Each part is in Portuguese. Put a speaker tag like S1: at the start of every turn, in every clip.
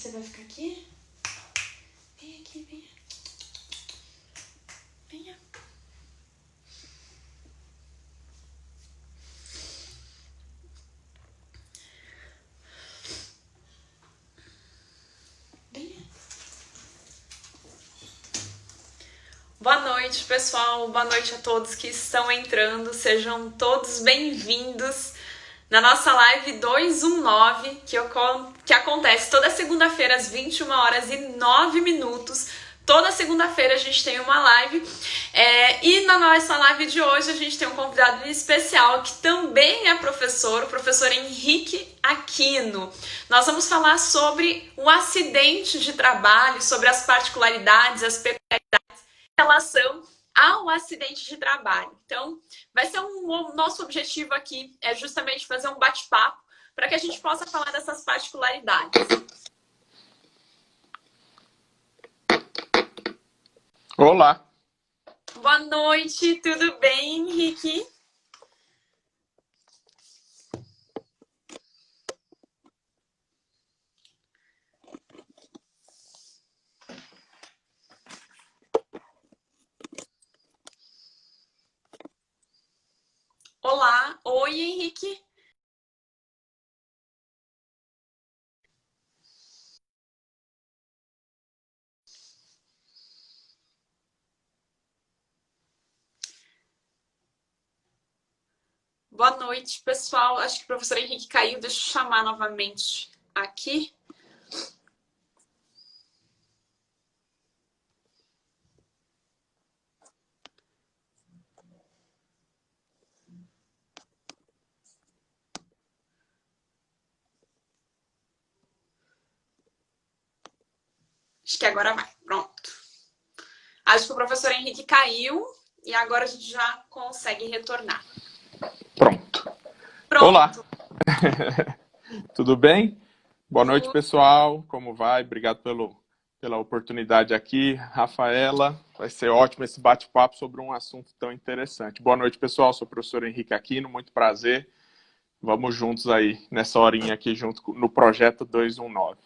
S1: Você vai ficar aqui? Vem aqui, venha. Venha. Venha. Boa noite, pessoal. Boa noite a todos que estão entrando. Sejam todos bem-vindos na nossa live 219, que acontece toda segunda-feira às 21h09. Toda segunda-feira a gente tem uma live. E na nossa live de hoje a gente tem um convidado especial que também é professor, o professor Henrique Aquino. Nós vamos falar sobre o acidente de trabalho, sobre as particularidades, as peculiaridades em relação ao acidente de trabalho. Então, vai ser o nosso objetivo aqui é justamente fazer um bate-papo para que a gente possa falar dessas particularidades.
S2: Olá.
S1: Boa noite, tudo bem, Henrique? Olá, oi, Henrique. Boa noite, pessoal. Acho que o professor Henrique caiu. Deixa eu chamar novamente aqui. Acho que agora vai. Pronto. Acho que o professor Henrique caiu e agora a gente já consegue retornar.
S2: Pronto. Olá. Tudo bem? Boa noite, pessoal. Como vai? Obrigado pela oportunidade aqui. Rafaela, vai ser ótimo esse bate-papo sobre um assunto tão interessante. Boa noite, pessoal. Sou o professor Henrique Aquino, muito prazer. Vamos juntos aí, nessa horinha aqui, junto no Projeto 219.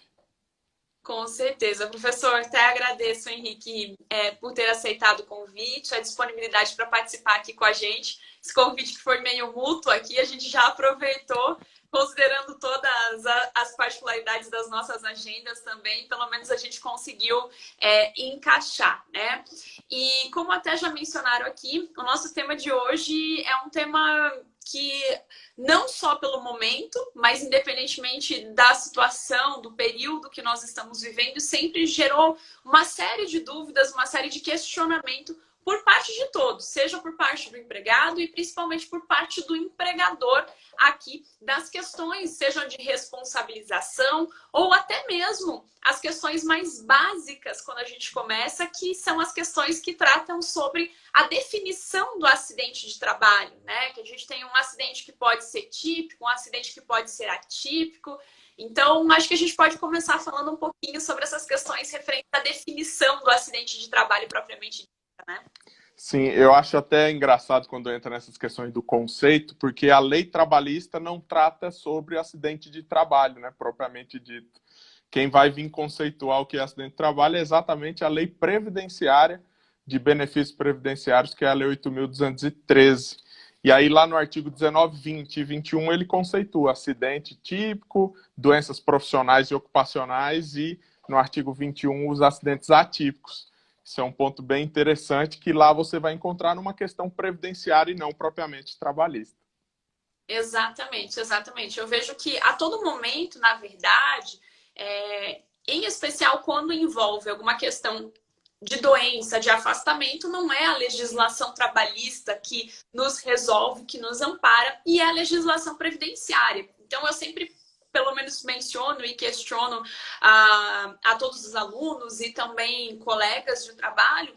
S1: Com certeza. Professor, até agradeço, Henrique, por ter aceitado o convite, a disponibilidade para participar aqui com a gente. Esse convite que foi meio mútuo aqui, a gente já aproveitou, considerando todas as particularidades das nossas agendas também, pelo menos a gente conseguiu encaixar, né? E como até já mencionaram aqui, o nosso tema de hoje é um tema que não só pelo momento, mas independentemente da situação, do período que nós estamos vivendo, sempre gerou uma série de dúvidas, uma série de questionamento por parte de todos, seja por parte do empregado e principalmente por parte do empregador aqui, das questões, sejam de responsabilização ou até mesmo as questões mais básicas quando a gente começa, que são as questões que tratam sobre a definição do acidente de trabalho, né? Que a gente tem um acidente que pode ser típico, um acidente que pode ser atípico. Então, acho que a gente pode começar falando um pouquinho sobre essas questões referentes à definição do acidente de trabalho propriamente dita, né?
S2: Sim, eu acho até engraçado quando entra nessas questões do conceito, porque a lei trabalhista não trata sobre acidente de trabalho, né, propriamente dito. Quem vai vir conceituar o que é acidente de trabalho é exatamente a lei previdenciária de benefícios previdenciários, que é a lei 8.213. E aí lá no artigo 19, 20 e 21 ele conceitua acidente típico, doenças profissionais e ocupacionais e no artigo 21 os acidentes atípicos. Isso é um ponto bem interessante que lá você vai encontrar numa questão previdenciária e não propriamente trabalhista.
S1: Exatamente, exatamente. Eu vejo que a todo momento, na verdade, em especial quando envolve alguma questão de doença, de afastamento, não é a legislação trabalhista que nos resolve, que nos ampara, e é a legislação previdenciária. Então, eu sempre, pelo menos, menciono e questiono a todos os alunos e também colegas de trabalho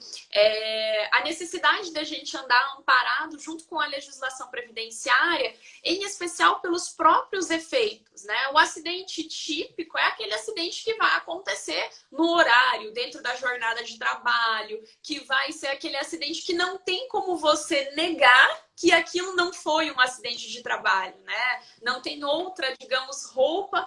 S1: a necessidade da gente andar amparado junto com a legislação previdenciária, em especial pelos próprios efeitos, né? O acidente típico é aquele acidente que vai acontecer no horário, dentro da jornada de trabalho, que vai ser aquele acidente que não tem como você negar que aquilo não foi um acidente de trabalho, né? Não tem outra, digamos, roupa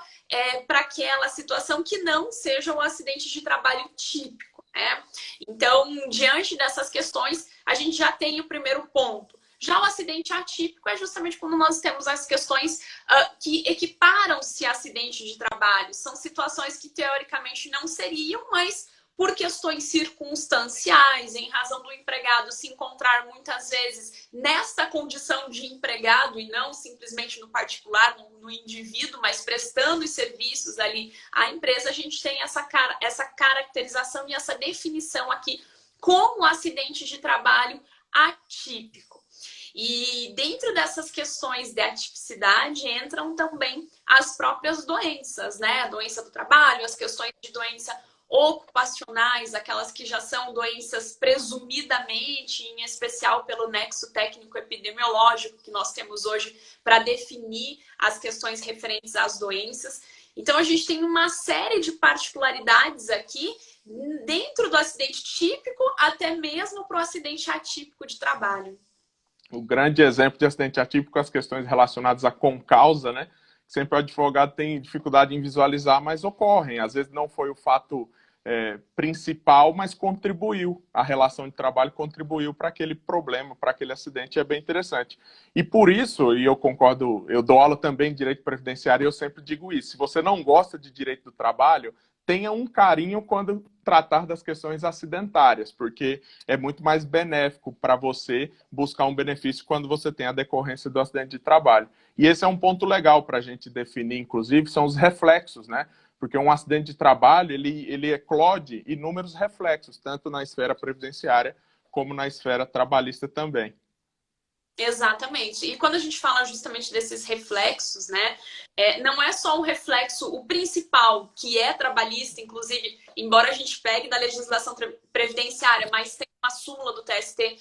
S1: para aquela situação que não seja um acidente de trabalho típico, né? Então, diante dessas questões, a gente já tem o primeiro ponto. Já o acidente atípico é justamente quando nós temos as questões que equiparam-se a acidente de trabalho. São situações que, teoricamente, não seriam, mas por questões circunstanciais, em razão do empregado se encontrar muitas vezes nessa condição de empregado e não simplesmente no particular, no indivíduo, mas prestando os serviços ali à empresa, a gente tem essa caracterização e essa definição aqui como acidente de trabalho atípico. E dentro dessas questões de atipicidade entram também as próprias doenças, né? A doença do trabalho, as questões de doença ocupacionais, aquelas que já são doenças presumidamente, em especial pelo nexo técnico epidemiológico que nós temos hoje para definir as questões referentes às doenças. Então, a gente tem uma série de particularidades aqui, dentro do acidente típico, até mesmo para o acidente atípico de trabalho.
S2: O grande exemplo de acidente atípico é as questões relacionadas à concausa, né? Sempre o advogado tem dificuldade em visualizar, mas ocorrem. Às vezes não foi o fato principal, mas contribuiu. A relação de trabalho contribuiu para aquele problema, para aquele acidente. É bem interessante. E por isso, e eu concordo, eu dou aula também de direito previdenciário e eu sempre digo isso. Se você não gosta de direito do trabalho, tenha um carinho quando tratar das questões acidentárias, porque é muito mais benéfico para você buscar um benefício quando você tem a decorrência do acidente de trabalho. E esse é um ponto legal para a gente definir, inclusive, são os reflexos, né? Porque um acidente de trabalho, ele eclode inúmeros reflexos, tanto na esfera previdenciária como na esfera trabalhista também.
S1: Exatamente. E quando a gente fala justamente desses reflexos, né, não é só um reflexo, o principal, que é trabalhista, inclusive, embora a gente pegue da legislação previdenciária, mas tem uma súmula do TST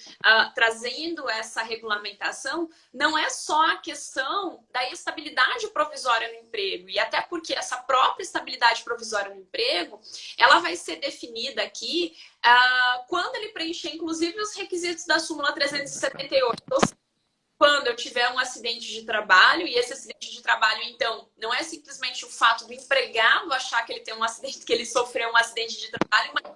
S1: trazendo essa regulamentação, não é só a questão da estabilidade provisória no emprego, e até porque essa própria estabilidade provisória no emprego, ela vai ser definida aqui quando ele preencher, inclusive, os requisitos da súmula 378. Quando eu tiver um acidente de trabalho, e esse acidente de trabalho, então, não é simplesmente o fato do empregado achar que ele tem um acidente, que ele sofreu um acidente de trabalho, mas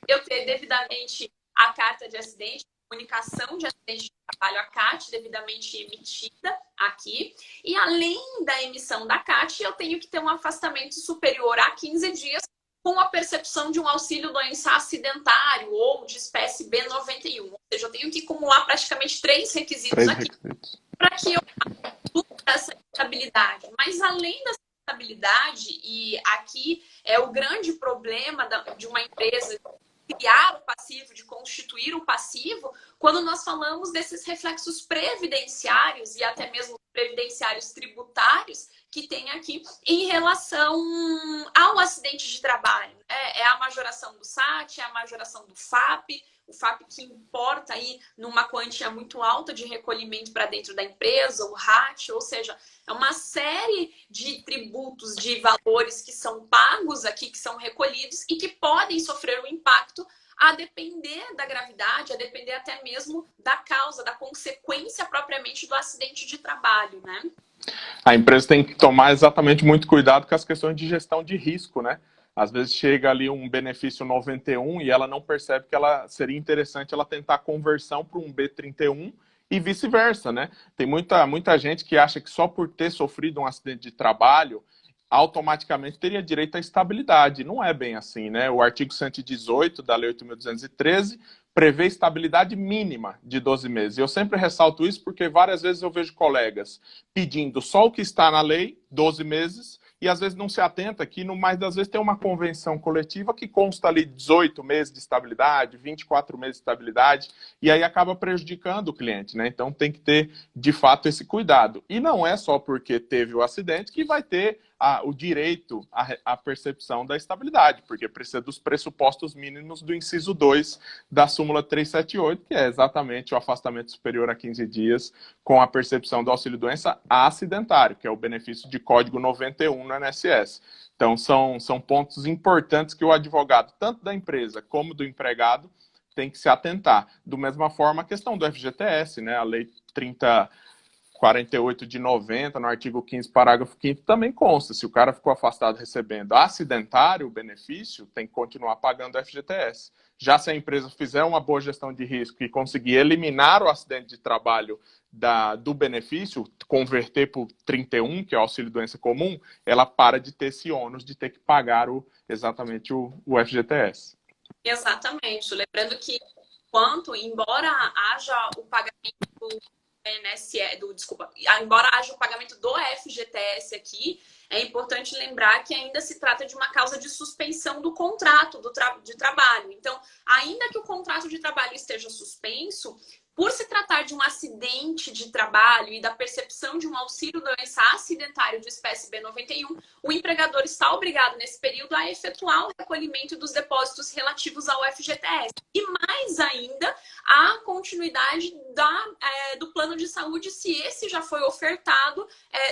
S1: eu ter devidamente a carta de acidente, a comunicação de acidente de trabalho, a CAT, devidamente emitida aqui, e além da emissão da CAT, eu tenho que ter um afastamento superior a 15 dias com a percepção de um auxílio-doença acidentário ou de espécie B91. Ou seja, eu tenho que acumular praticamente 3 requisitos aqui para que eu tenha essa estabilidade. Mas além dessa estabilidade, e aqui é o grande problema de uma empresa criar o passivo, de constituir o passivo, quando nós falamos desses reflexos previdenciários e até mesmo previdenciários tributários que tem aqui em relação ao acidente de trabalho. É a majoração do SAT, é a majoração do FAP, o FAP que importa aí numa quantia muito alta de recolhimento para dentro da empresa, o RAT, ou seja, é uma série de tributos, de valores que são pagos aqui, que são recolhidos e que podem sofrer um impacto a depender da gravidade, a depender até mesmo da causa, da consequência propriamente do acidente de trabalho, né?
S2: A empresa tem que tomar exatamente muito cuidado com as questões de gestão de risco, né? Às vezes chega ali um benefício 91 e ela não percebe que ela seria interessante ela tentar a conversão para um B31 e vice-versa, né? Tem muita gente que acha que só por ter sofrido um acidente de trabalho automaticamente teria direito à estabilidade. Não é bem assim, né? O artigo 118 da Lei 8.213 prevê estabilidade mínima de 12 meses. Eu sempre ressalto isso porque várias vezes eu vejo colegas pedindo só o que está na lei, 12 meses, e às vezes não se atenta que, no mais das vezes, tem uma convenção coletiva que consta ali 18 meses de estabilidade, 24 meses de estabilidade, e aí acaba prejudicando o cliente, né? Então tem que ter, de fato, esse cuidado. E não é só porque teve o acidente que vai ter o direito à percepção da estabilidade, porque precisa dos pressupostos mínimos do inciso 2 da súmula 378, que é exatamente o afastamento superior a 15 dias com a percepção do auxílio-doença acidentário, que é o benefício de código 91 no INSS. Então, são pontos importantes que o advogado, tanto da empresa como do empregado, tem que se atentar. Do mesma forma, a questão do FGTS, né? A Lei 3048 de 90, no artigo 15º, parágrafo 5º, também consta. Se o cara ficou afastado recebendo acidentário o benefício, tem que continuar pagando o FGTS. Já se a empresa fizer uma boa gestão de risco e conseguir eliminar o acidente de trabalho do benefício, converter para o 31, que é o auxílio-doença comum, ela para de ter esse ônus de ter que pagar exatamente o FGTS.
S1: Exatamente. Lembrando que, embora haja o pagamento do INSS, embora haja o pagamento do FGTS aqui, é importante lembrar que ainda se trata de uma causa de suspensão do contrato de trabalho. Então, ainda que o contrato de trabalho esteja suspenso, por se tratar de um acidente de trabalho e da percepção de um auxílio-doença acidentário de espécie B91, o empregador está obrigado, nesse período, a efetuar o recolhimento dos depósitos relativos ao FGTS. E mais ainda, a continuidade do plano de saúde, se esse já foi ofertado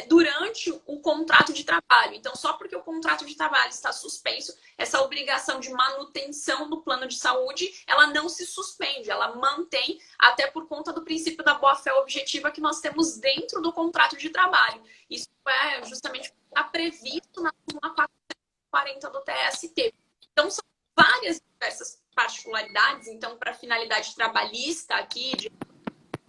S1: durante o contrato de trabalho. Então, só porque o contrato de trabalho está suspenso, essa obrigação de manutenção do plano de saúde, ela não se suspende, ela mantém, até por conta do princípio da boa-fé objetiva que nós temos dentro do contrato de trabalho. Isso é justamente está previsto na súmula 440 do TST. Então, são várias diversas particularidades. Então, para finalidade trabalhista aqui, de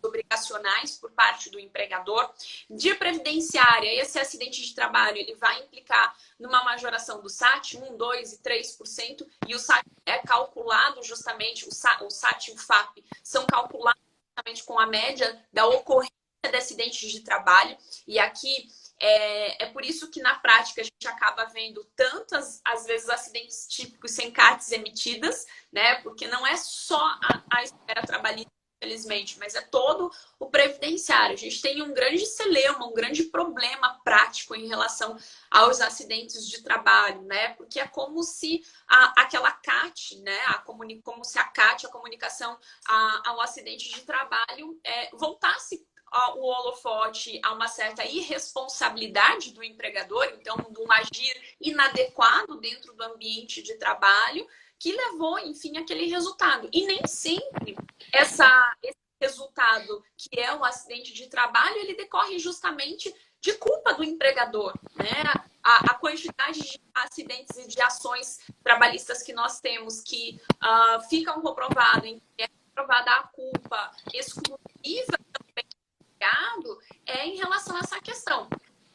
S1: obrigacionais por parte do empregador, de previdenciária, esse acidente de trabalho ele vai implicar numa majoração do SAT, 1, 2 e 3%, e o SAT é calculado justamente, o SAT e o FAP são calculados justamente com a média da ocorrência de acidentes de trabalho, e aqui é por isso que na prática a gente acaba vendo tantas, às vezes, acidentes típicos sem CATs emitidas, né? Porque não é só a esfera trabalhista, infelizmente, mas é todo o previdenciário. A gente tem um grande celeuma, um grande problema prático em relação aos acidentes de trabalho, né? Porque é como se aquela CAT, né? Como se a CAT, a comunicação ao acidente de trabalho, voltasse o holofote a uma certa irresponsabilidade do empregador, então, de um agir inadequado dentro do ambiente de trabalho, que levou, enfim, aquele resultado. E nem sempre esse resultado, que é um acidente de trabalho, ele decorre justamente de culpa do empregador, né? A quantidade de acidentes e de ações trabalhistas que nós temos que ficam comprovadas, em que é comprovada a culpa exclusiva também do empregado, em relação a essa questão.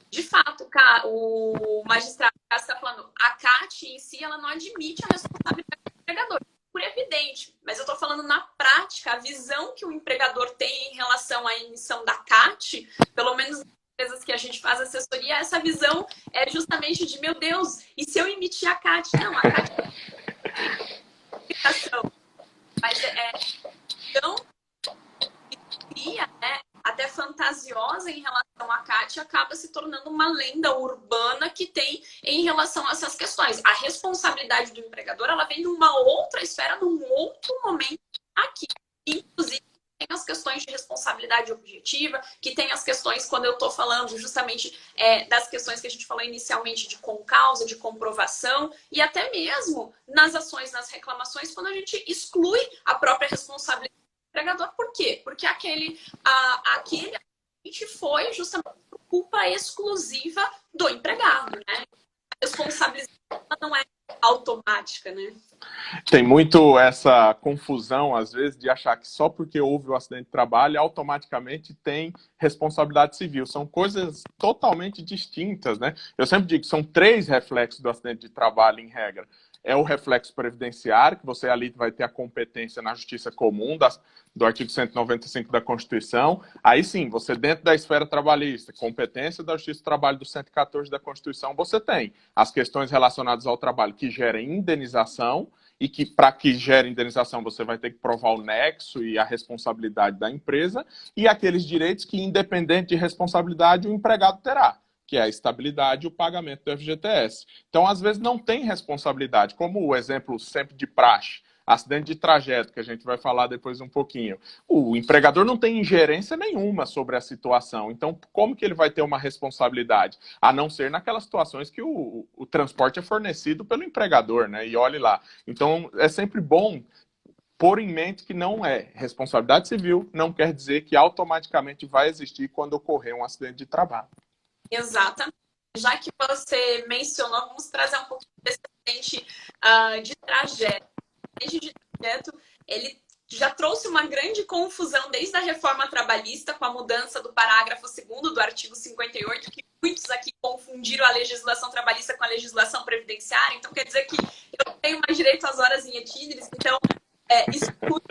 S1: De fato, o magistrado está falando, a CAT em si, ela não admite a responsabilidade do empregador, por evidente, mas eu estou falando na prática, a visão que o empregador tem em relação à emissão da CAT, pelo menos nas empresas que a gente faz assessoria, essa visão é justamente de, meu Deus, e se eu emitir a CAT? Não, a CAT é uma mas então, cria, né? Até fantasiosa em relação à CAT, acaba se tornando uma lenda urbana que tem em relação a essas questões. A responsabilidade do empregador, ela vem de uma outra esfera, num outro momento aqui. Inclusive, tem as questões de responsabilidade objetiva, que tem as questões, quando eu estou falando justamente das questões que a gente falou inicialmente de concausa, de comprovação, e até mesmo nas ações, nas reclamações, quando a gente exclui a própria responsabilidade empregador. Por quê? Porque aquele acidente foi justamente por culpa exclusiva do empregado, né? A responsabilização não é automática, né?
S2: Tem muito essa confusão, às vezes, de achar que só porque houve o acidente de trabalho, automaticamente tem responsabilidade civil. São coisas totalmente distintas, né? Eu sempre digo que são 3 reflexos do acidente de trabalho, em regra. É o reflexo previdenciário, que você ali vai ter a competência na justiça comum do artigo 195 da Constituição. Aí sim, você dentro da esfera trabalhista, competência da Justiça do Trabalho do 114 da Constituição, você tem as questões relacionadas ao trabalho que gerem indenização, e que para que gere indenização você vai ter que provar o nexo e a responsabilidade da empresa, e aqueles direitos que, independente de responsabilidade, o empregado terá, que é a estabilidade e o pagamento do FGTS. Então, às vezes, não tem responsabilidade, como o exemplo sempre de praxe, acidente de trajeto, que a gente vai falar depois um pouquinho. O empregador não tem ingerência nenhuma sobre a situação, então como que ele vai ter uma responsabilidade? A não ser naquelas situações que o transporte é fornecido pelo empregador, né? E olhe lá. Então, é sempre bom pôr em mente que não é responsabilidade civil, não quer dizer que automaticamente vai existir quando ocorrer um acidente de trabalho.
S1: Exatamente. Já que você mencionou, vamos trazer um pouquinho desse acidente de trajeto. O acidente de trajeto, ele já trouxe uma grande confusão desde a reforma trabalhista, com a mudança do parágrafo 2º do artigo 58, que muitos aqui confundiram a legislação trabalhista com a legislação previdenciária. Então, quer dizer que eu não tenho mais direito às horas em etíneres, então, isso tudo,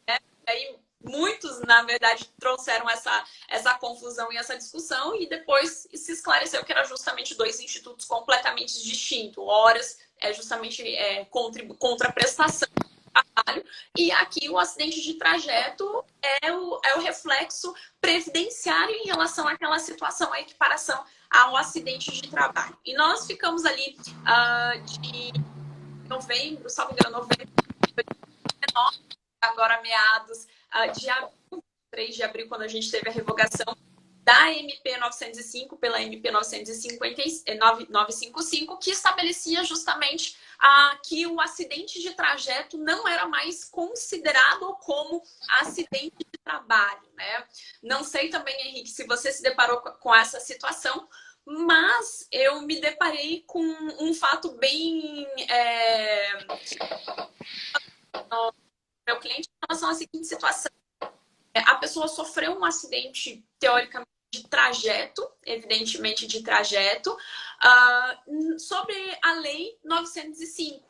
S1: né? E aí, muitos, na verdade, trouxeram essa confusão e essa discussão, e depois se esclareceu que era justamente dois institutos completamente distintos. Horas é justamente contraprestação do trabalho, e aqui o acidente de trajeto é o reflexo previdenciário em relação àquela situação, a equiparação ao acidente de trabalho. E nós ficamos ali de novembro, salvo engano, novembro de 2019, agora meados de abril, 3 de abril, quando a gente teve a revogação da MP 905 pela MP 955, que estabelecia justamente que o acidente de trajeto não era mais considerado como acidente de trabalho, né? Não sei também, Henrique, se você se deparou com essa situação, mas eu me deparei com um fato bem... meu cliente em relação à seguinte situação. A pessoa sofreu um acidente, teoricamente, de trajeto, evidentemente de trajeto, sobre a Lei 905,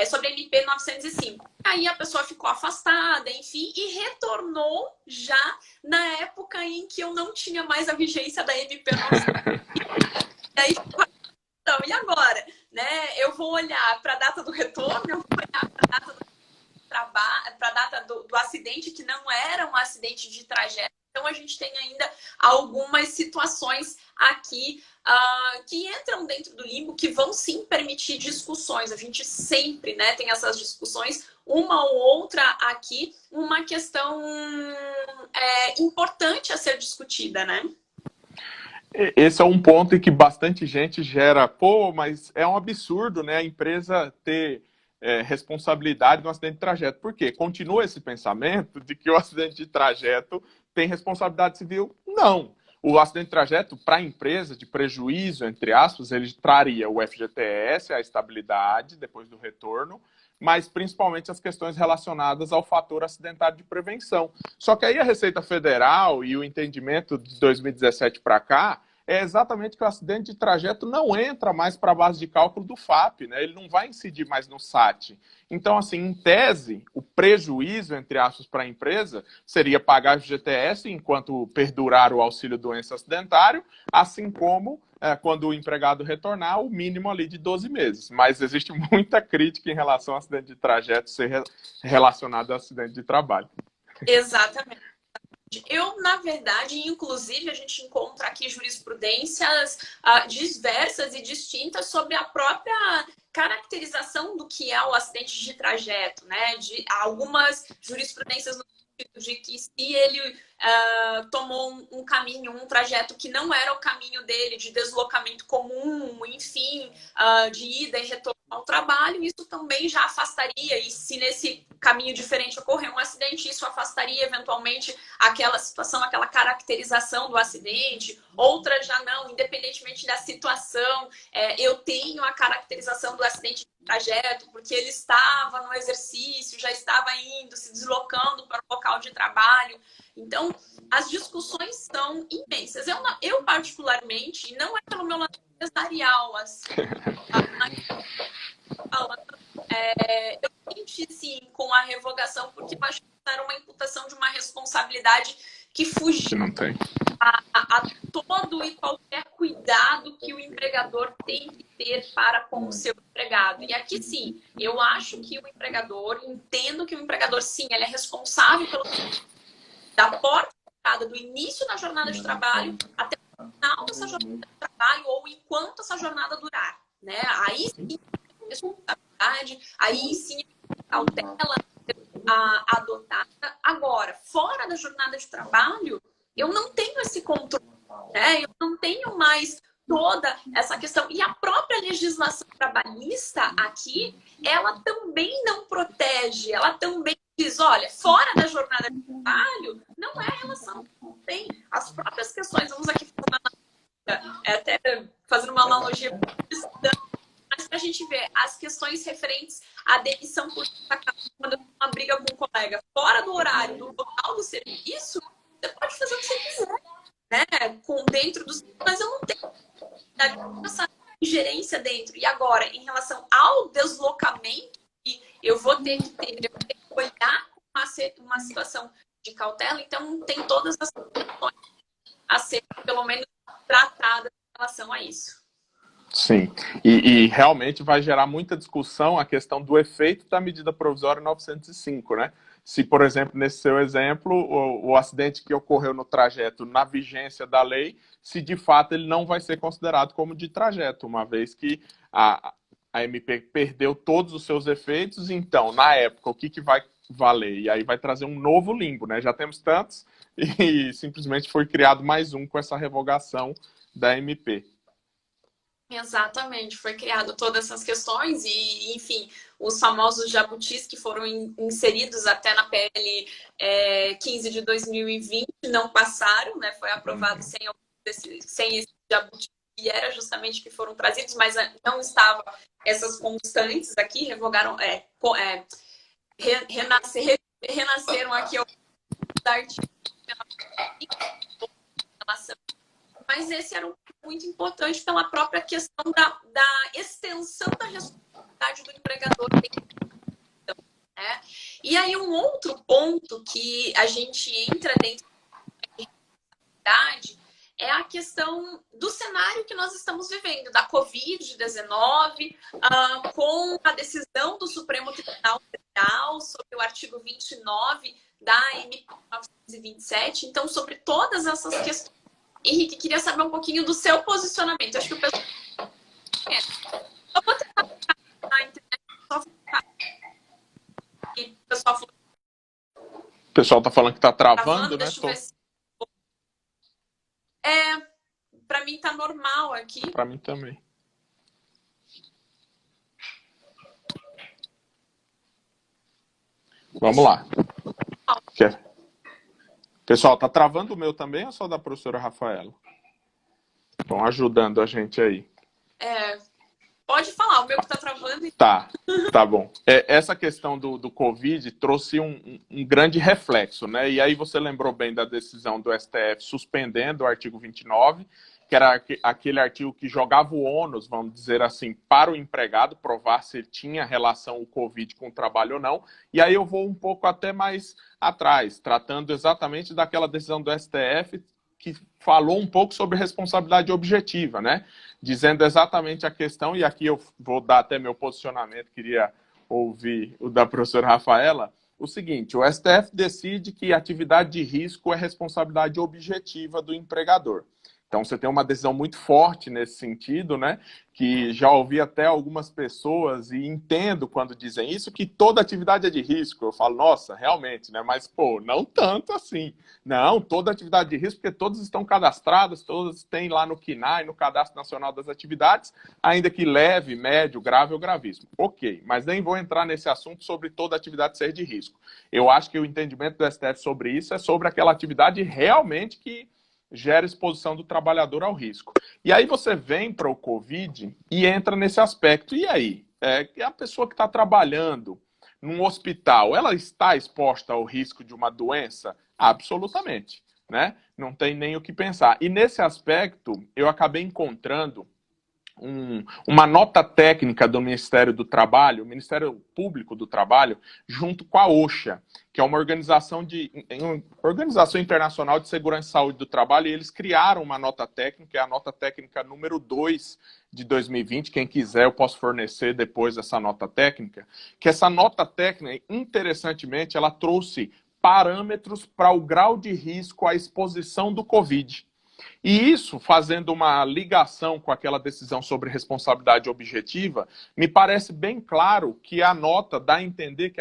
S1: sobre a MP 905. Aí a pessoa ficou afastada, enfim, e retornou já na época em que eu não tinha mais a vigência da MP 905. E aí, então, e agora? Né? Eu vou olhar para a data do retorno, eu vou olhar para a data do acidente, que não era um acidente de trajeto. Então, a gente tem ainda algumas situações aqui que entram dentro do limbo, que vão sim permitir discussões. A gente sempre, né, tem essas discussões, uma ou outra aqui, uma questão importante a ser discutida, né?
S2: Esse é um ponto em que bastante gente gera, mas é um absurdo, né, a empresa ter responsabilidade no acidente de trajeto. Por quê? Continua esse pensamento de que o acidente de trajeto tem responsabilidade civil? Não. O acidente de trajeto, para a empresa, de prejuízo, entre aspas, ele traria o FGTS, a estabilidade depois do retorno, mas principalmente as questões relacionadas ao fator acidentário de prevenção. Só que aí a Receita Federal e o entendimento de 2017 para cá é exatamente que o acidente de trajeto não entra mais para a base de cálculo do FAP, né? Ele não vai incidir mais no SAT. Então, assim, em tese, o prejuízo, entre aspas, para a empresa seria pagar FGTS enquanto perdurar o auxílio doença acidentário, assim como, quando o empregado retornar, o mínimo ali de 12 meses. Mas existe muita crítica em relação ao acidente de trajeto ser relacionado ao acidente de trabalho.
S1: Exatamente. Eu, na verdade, inclusive, a gente encontra aqui jurisprudências diversas e distintas sobre a própria caracterização do que é o acidente de trajeto, né? De algumas jurisprudências no sentido de que se ele tomou um caminho, um trajeto que não era o caminho dele, de deslocamento comum, enfim, de ida e retorno ao trabalho, isso também já afastaria, e se nesse caminho diferente ocorrer um acidente, isso afastaria eventualmente aquela situação, aquela caracterização do acidente. Outras já não, independentemente da situação, eu tenho a caracterização do acidente de trajeto, porque ele estava no exercício, já estava indo, se deslocando para o local de trabalho. Então, as discussões são imensas. Eu particularmente, e não é pelo meu lado empresarial, assim, eu senti sim com a revogação, porque eu acho que era uma imputação de uma responsabilidade que fugia a todo e qualquer cuidado que o empregador tem que ter para com o seu empregado. E aqui sim, eu acho que o empregador, entendo que o empregador sim, ele é responsável pelo da porta de entrada, do início da jornada de trabalho até o final dessa jornada de trabalho, ou enquanto essa jornada durar, né? Aí sim, responsabilidade, aí sim, cautela adotada. Agora, fora da jornada de trabalho, eu não tenho esse controle, né? Eu não tenho mais toda essa questão. E a própria legislação trabalhista aqui, ela também não protege, ela também diz, olha, fora da jornada de trabalho, não é relação, não tem. As próprias questões, vamos aqui até fazendo uma analogia, mas para a gente ver as questões referentes à demissão por quando uma briga com um colega fora do horário, do local do serviço, você pode fazer o que você quiser, né? Dentro dos... Mas eu não tenho essa ingerência dentro. E agora, em relação ao deslocamento, eu vou ter que olhar uma situação de cautela, então tem todas as questões a ser, pelo menos, tratadas em relação a isso.
S2: Sim, e realmente vai gerar muita discussão a questão do efeito da medida provisória 905, né? Se, por exemplo, nesse seu exemplo, o acidente que ocorreu no trajeto na vigência da lei, se de fato ele não vai ser considerado como de trajeto, uma vez que a MP perdeu todos os seus efeitos, então, na época, o que vai valer? E aí vai trazer um novo limbo, né? Já temos tantos e simplesmente foi criado mais um com essa revogação da MP.
S1: Exatamente, foi criado todas essas questões e, enfim, os famosos jabutis que foram inseridos até na PL 15 de 2020 não passaram, né? Foi aprovado sem esse jabuti, que era justamente que foram trazidos, mas não estavam essas constantes aqui, revogaram, renasceram aqui os artigos mas esse era muito importante pela própria questão da extensão da responsabilidade do empregador. Né? E aí um outro ponto que a gente entra dentro da responsabilidade é a questão do cenário que nós estamos vivendo, da Covid-19, com a decisão do Supremo Tribunal Federal sobre o artigo 29 da MP 927. Então, sobre todas essas questões, Henrique, queria saber um pouquinho do seu posicionamento. Acho que o pessoal... Eu vou tentar na internet.
S2: O pessoal está falando que está travando, né?
S1: Para mim tá normal aqui.
S2: Para mim também. Vamos lá. Pessoal, tá travando o meu também ou só da professora Rafaela? Estão ajudando a gente aí.
S1: Pode falar, o meu que tá travando.
S2: Tá bom. Essa questão do Covid trouxe um grande reflexo, né? E aí você lembrou bem da decisão do STF suspendendo o artigo 29, que era aquele artigo que jogava o ônus, vamos dizer assim, para o empregado provar se tinha relação o Covid com o trabalho ou não. E aí eu vou um pouco até mais atrás, tratando exatamente daquela decisão do STF que falou um pouco sobre responsabilidade objetiva, né? Dizendo exatamente a questão, e aqui eu vou dar até meu posicionamento, queria ouvir o da professora Rafaela, o seguinte: o STF decide que atividade de risco é responsabilidade objetiva do empregador. Então, você tem uma decisão muito forte nesse sentido, né? Que já ouvi até algumas pessoas, e entendo quando dizem isso, que toda atividade é de risco. Eu falo, nossa, realmente, né? Mas, pô, não tanto assim. Não, toda atividade de risco, porque todas estão cadastradas, todas têm lá no CNAE, no Cadastro Nacional das Atividades, ainda que leve, médio, grave ou gravíssimo. Ok, mas nem vou entrar nesse assunto sobre toda atividade ser de risco. Eu acho que o entendimento do STF sobre isso é sobre aquela atividade realmente que gera exposição do trabalhador ao risco. E aí você vem para o Covid e entra nesse aspecto. E aí? A pessoa que está trabalhando num hospital, ela está exposta ao risco de uma doença? Absolutamente, né? Não tem nem o que pensar. E nesse aspecto, eu acabei encontrando uma nota técnica do Ministério do Trabalho, o Ministério Público do Trabalho, junto com a OSHA, que é uma organização internacional de segurança e saúde do trabalho, e eles criaram uma nota técnica, é a nota técnica número 2 de 2020, quem quiser eu posso fornecer depois essa nota técnica, que essa nota técnica, interessantemente, ela trouxe parâmetros para o grau de risco à exposição do Covid. E isso, fazendo uma ligação com aquela decisão sobre responsabilidade objetiva, me parece bem claro que a nota dá a entender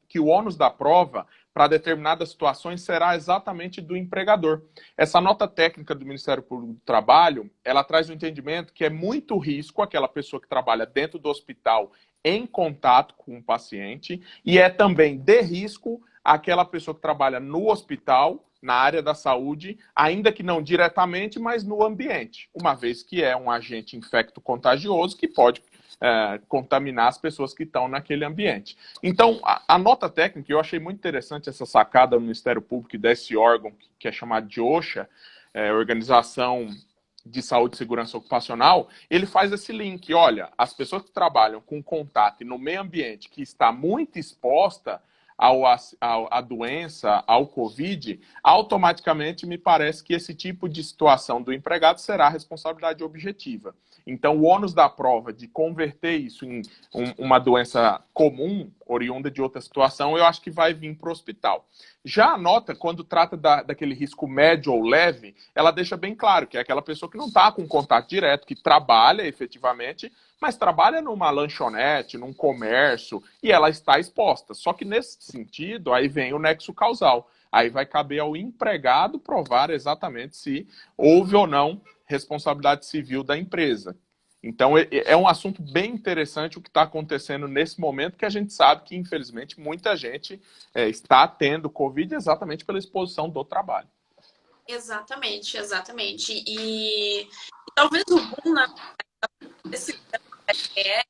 S2: que o ônus da prova para determinadas situações será exatamente do empregador. Essa nota técnica do Ministério Público do Trabalho, ela traz o entendimento que é muito risco aquela pessoa que trabalha dentro do hospital em contato com o paciente, e é também de risco aquela pessoa que trabalha no hospital, na área da saúde, ainda que não diretamente, mas no ambiente, uma vez que é um agente infecto-contagioso que pode contaminar as pessoas que estão naquele ambiente. Então, a nota técnica, eu achei muito interessante essa sacada do Ministério Público e desse órgão que é chamado de OSHA, Organização de Saúde e Segurança Ocupacional, ele faz esse link. Olha, as pessoas que trabalham com contato e no meio ambiente que está muito exposta à doença, ao Covid, automaticamente me parece que esse tipo de situação do empregado será responsabilidade objetiva. Então, o ônus da prova de converter isso em uma doença comum, oriunda de outra situação, eu acho que vai vir para o hospital. Já a nota, quando trata daquele risco médio ou leve, ela deixa bem claro que é aquela pessoa que não está com contato direto, que trabalha efetivamente, mas trabalha numa lanchonete, num comércio, e ela está exposta. Só que nesse sentido, aí vem o nexo causal. Aí vai caber ao empregado provar exatamente se houve ou não responsabilidade civil da empresa. Então, é um assunto bem interessante o que está acontecendo nesse momento, que a gente sabe que, infelizmente, muita gente está tendo Covid exatamente pela exposição do trabalho.
S1: Exatamente, exatamente. E talvez o boom desse é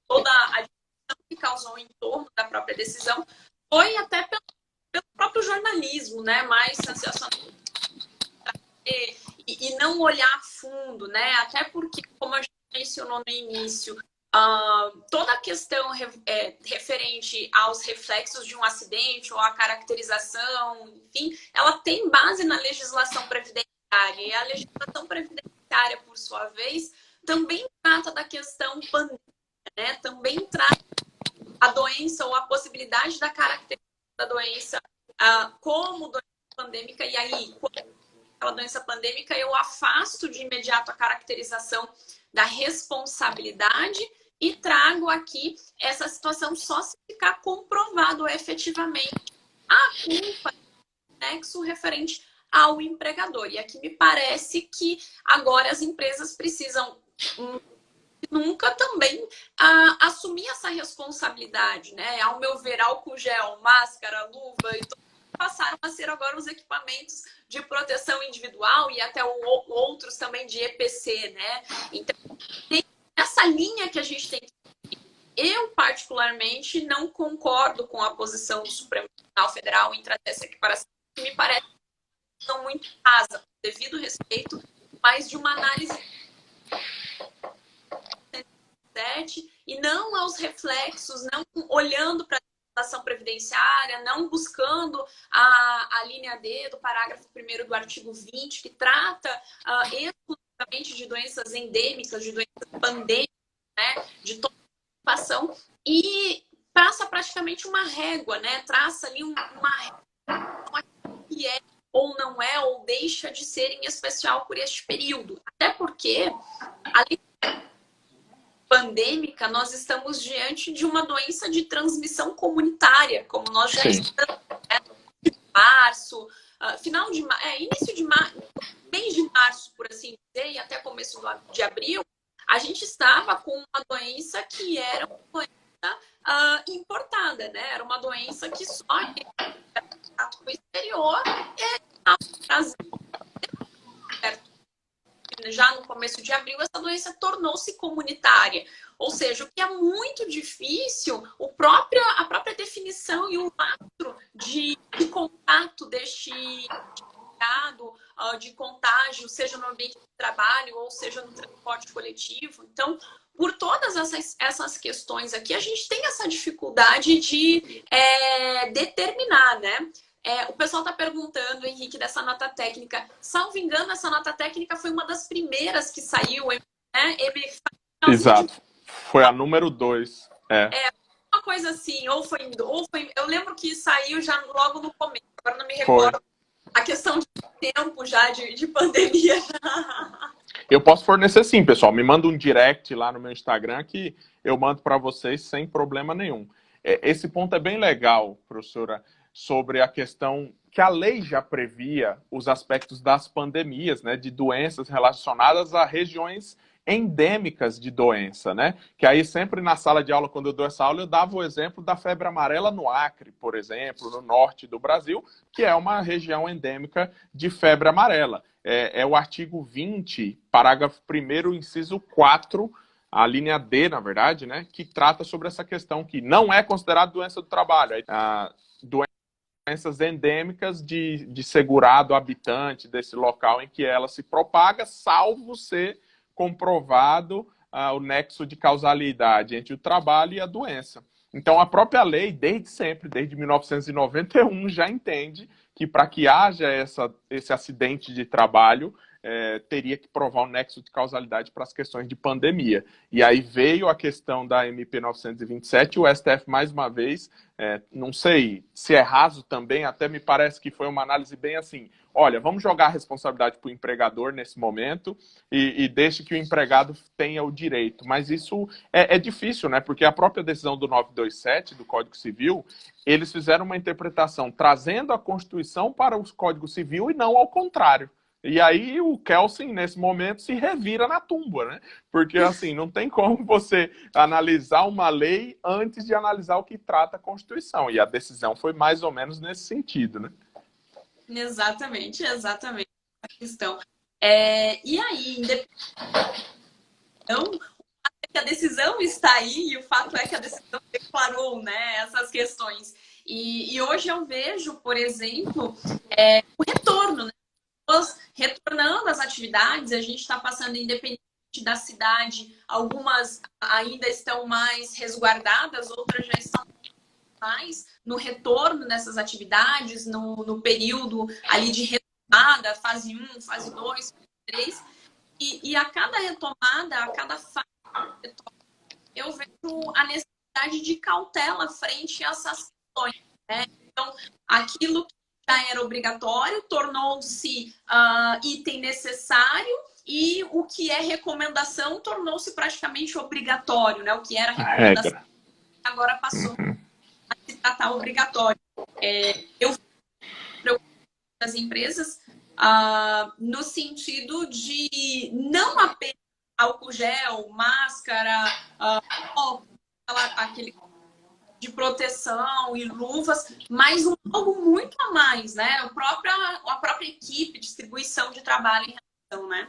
S1: toda a discussão que causou em torno da própria decisão foi até pelo próprio jornalismo, né? Mais sensacional. E não olhar a fundo, né? Até porque, como a gente mencionou no início, toda a questão referente aos reflexos de um acidente ou a caracterização, enfim, ela tem base na legislação previdenciária. E a legislação previdenciária, por sua vez, também trata da questão pandêmica, né? Também trata a doença ou a possibilidade da caracterização da doença como doença pandêmica. E aí, aquela doença pandêmica, eu afasto de imediato a caracterização da responsabilidade e trago aqui essa situação só se ficar comprovado efetivamente a culpa do nexo referente ao empregador. E aqui me parece que agora as empresas precisam nunca também assumir essa responsabilidade, né? Ao meu ver, álcool gel, máscara, luva e tudo passaram a ser agora os equipamentos de proteção individual e até outros também de EPC, né? Então, tem essa linha que a gente tem que seguir. Eu, particularmente, não concordo com a posição do Supremo Tribunal Federal em tratar essa equiparação, que me parece muito rasa, devido respeito, mas de uma análise e não aos reflexos, não olhando para legislação previdenciária, não buscando a linha D do parágrafo 1º do artigo 20, que trata exclusivamente de doenças endêmicas, de doenças pandêmicas, né, de toda a ocupação, e traça praticamente uma régua, né, traça ali uma régua que é ou não é, ou deixa de ser em especial por este período. Até porque, além pandêmica, nós estamos diante de uma doença de transmissão comunitária, como nós já estamos, né? Março, final de início de março, mês de março, por assim dizer, e até começo de abril, a gente estava com uma doença que era uma doença importada, né? Era uma doença que só era contato com o exterior e no Brasil, já no começo de abril, essa doença tornou-se comunitária. Ou seja, o que é muito difícil, a própria definição e o lastro de contato deste grado de contágio, seja no ambiente de trabalho ou seja no transporte coletivo. Então, por todas essas questões aqui, a gente tem essa dificuldade de determinar, né? O pessoal está perguntando, Henrique, dessa nota técnica. Salvo engano, essa nota técnica foi uma das primeiras que saiu, né?
S2: Exato. Foi a número 2.
S1: Uma coisa assim, ou foi. Eu lembro que saiu já logo no começo, agora não me recordo. A questão de tempo já, de pandemia.
S2: Eu posso fornecer sim, pessoal. Me manda um direct lá no meu Instagram que eu mando para vocês sem problema nenhum. Esse ponto é bem legal, professora. sobre a questão que a lei já previa os aspectos das pandemias, né, de doenças relacionadas a regiões endêmicas de doença, né? Que aí sempre na sala de aula, quando eu dou essa aula, eu dava o exemplo da febre amarela no Acre, por exemplo, no norte do Brasil, que é uma região endêmica de febre amarela. É o artigo 20, parágrafo 1º, inciso 4, a linha D, na verdade, né, que trata sobre essa questão que não é considerada doença do trabalho. Doenças endêmicas de segurado habitante desse local em que ela se propaga, salvo ser comprovado o nexo de causalidade entre o trabalho e a doença. Então, a própria lei, desde sempre, desde 1991, já entende que para que haja esse acidente de trabalho, teria que provar o nexo de causalidade para as questões de pandemia. E aí veio a questão da MP 927, o STF, mais uma vez, não sei se é raso também, até me parece que foi uma análise bem assim, olha, vamos jogar a responsabilidade para o empregador nesse momento e deixe que o empregado tenha o direito. Mas isso é difícil, né? Porque a própria decisão do 927, do Código Civil, eles fizeram uma interpretação trazendo a Constituição para o Código Civil e não ao contrário. E aí o Kelsen, nesse momento, se revira na tumba, né? Porque, assim, não tem como você analisar uma lei antes de analisar o que trata a Constituição. E a decisão foi mais ou menos nesse sentido, né?
S1: Exatamente a questão. E aí, então, a decisão está aí e o fato é que a decisão declarou, né, essas questões. E hoje eu vejo, por exemplo, o retorno, né? Retornando às atividades, a gente está passando, independente da cidade, algumas ainda estão mais resguardadas, outras já estão mais no retorno dessas atividades, no período ali de retomada, fase 1, fase 2, fase 3, e a cada retomada, a cada fase, eu vejo a necessidade de cautela frente a essas questões, né? Então, aquilo que já era obrigatório tornou-se item necessário e o que é recomendação tornou-se praticamente obrigatório, né? O que era recomendação agora passou a se tratar obrigatório. Eu preocupo das empresas no sentido de não apenas álcool gel, máscara, aquele de proteção e luvas, mas algo muito a mais, né? A própria equipe, distribuição de trabalho em relação, né?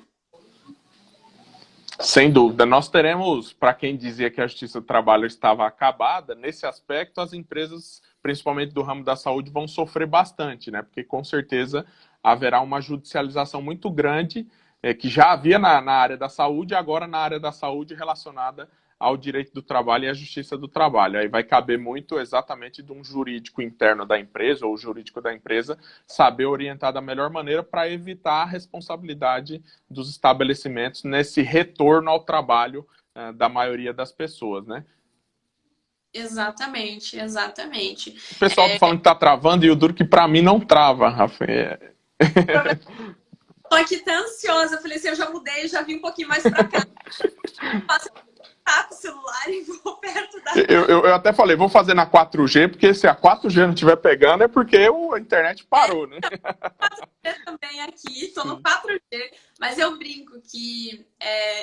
S2: Sem dúvida. Nós teremos, para quem dizia que a Justiça do Trabalho estava acabada, nesse aspecto as empresas, principalmente do ramo da saúde, vão sofrer bastante, né? Porque com certeza haverá uma judicialização muito grande, que já havia na área da saúde, agora na área da saúde relacionada ao direito do trabalho e à justiça do trabalho. Aí vai caber muito exatamente de um jurídico interno da empresa ou jurídico da empresa saber orientar da melhor maneira para evitar a responsabilidade dos estabelecimentos nesse retorno ao trabalho da maioria das pessoas, né?
S1: Exatamente.
S2: O pessoal tá falando que tá travando e o duro que para mim não trava, Rafael.
S1: Tô aqui tão ansiosa, eu falei assim, eu já mudei, já vim um pouquinho mais para cá. Passo o celular e vou perto da...
S2: Eu até falei, vou fazer na 4G, porque se a 4G não estiver pegando é porque a internet parou, né?
S1: 4G também aqui, tô no 4G, mas eu brinco que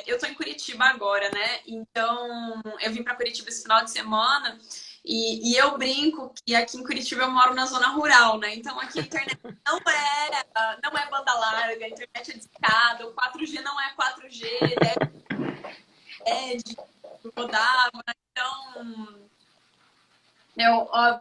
S1: eu tô em Curitiba agora, né? Então, eu vim para Curitiba esse final de semana e eu brinco que aqui em Curitiba eu moro na zona rural, né? Então, aqui a internet não é banda larga, a internet é discada, o 4G não é 4G, de rodava, então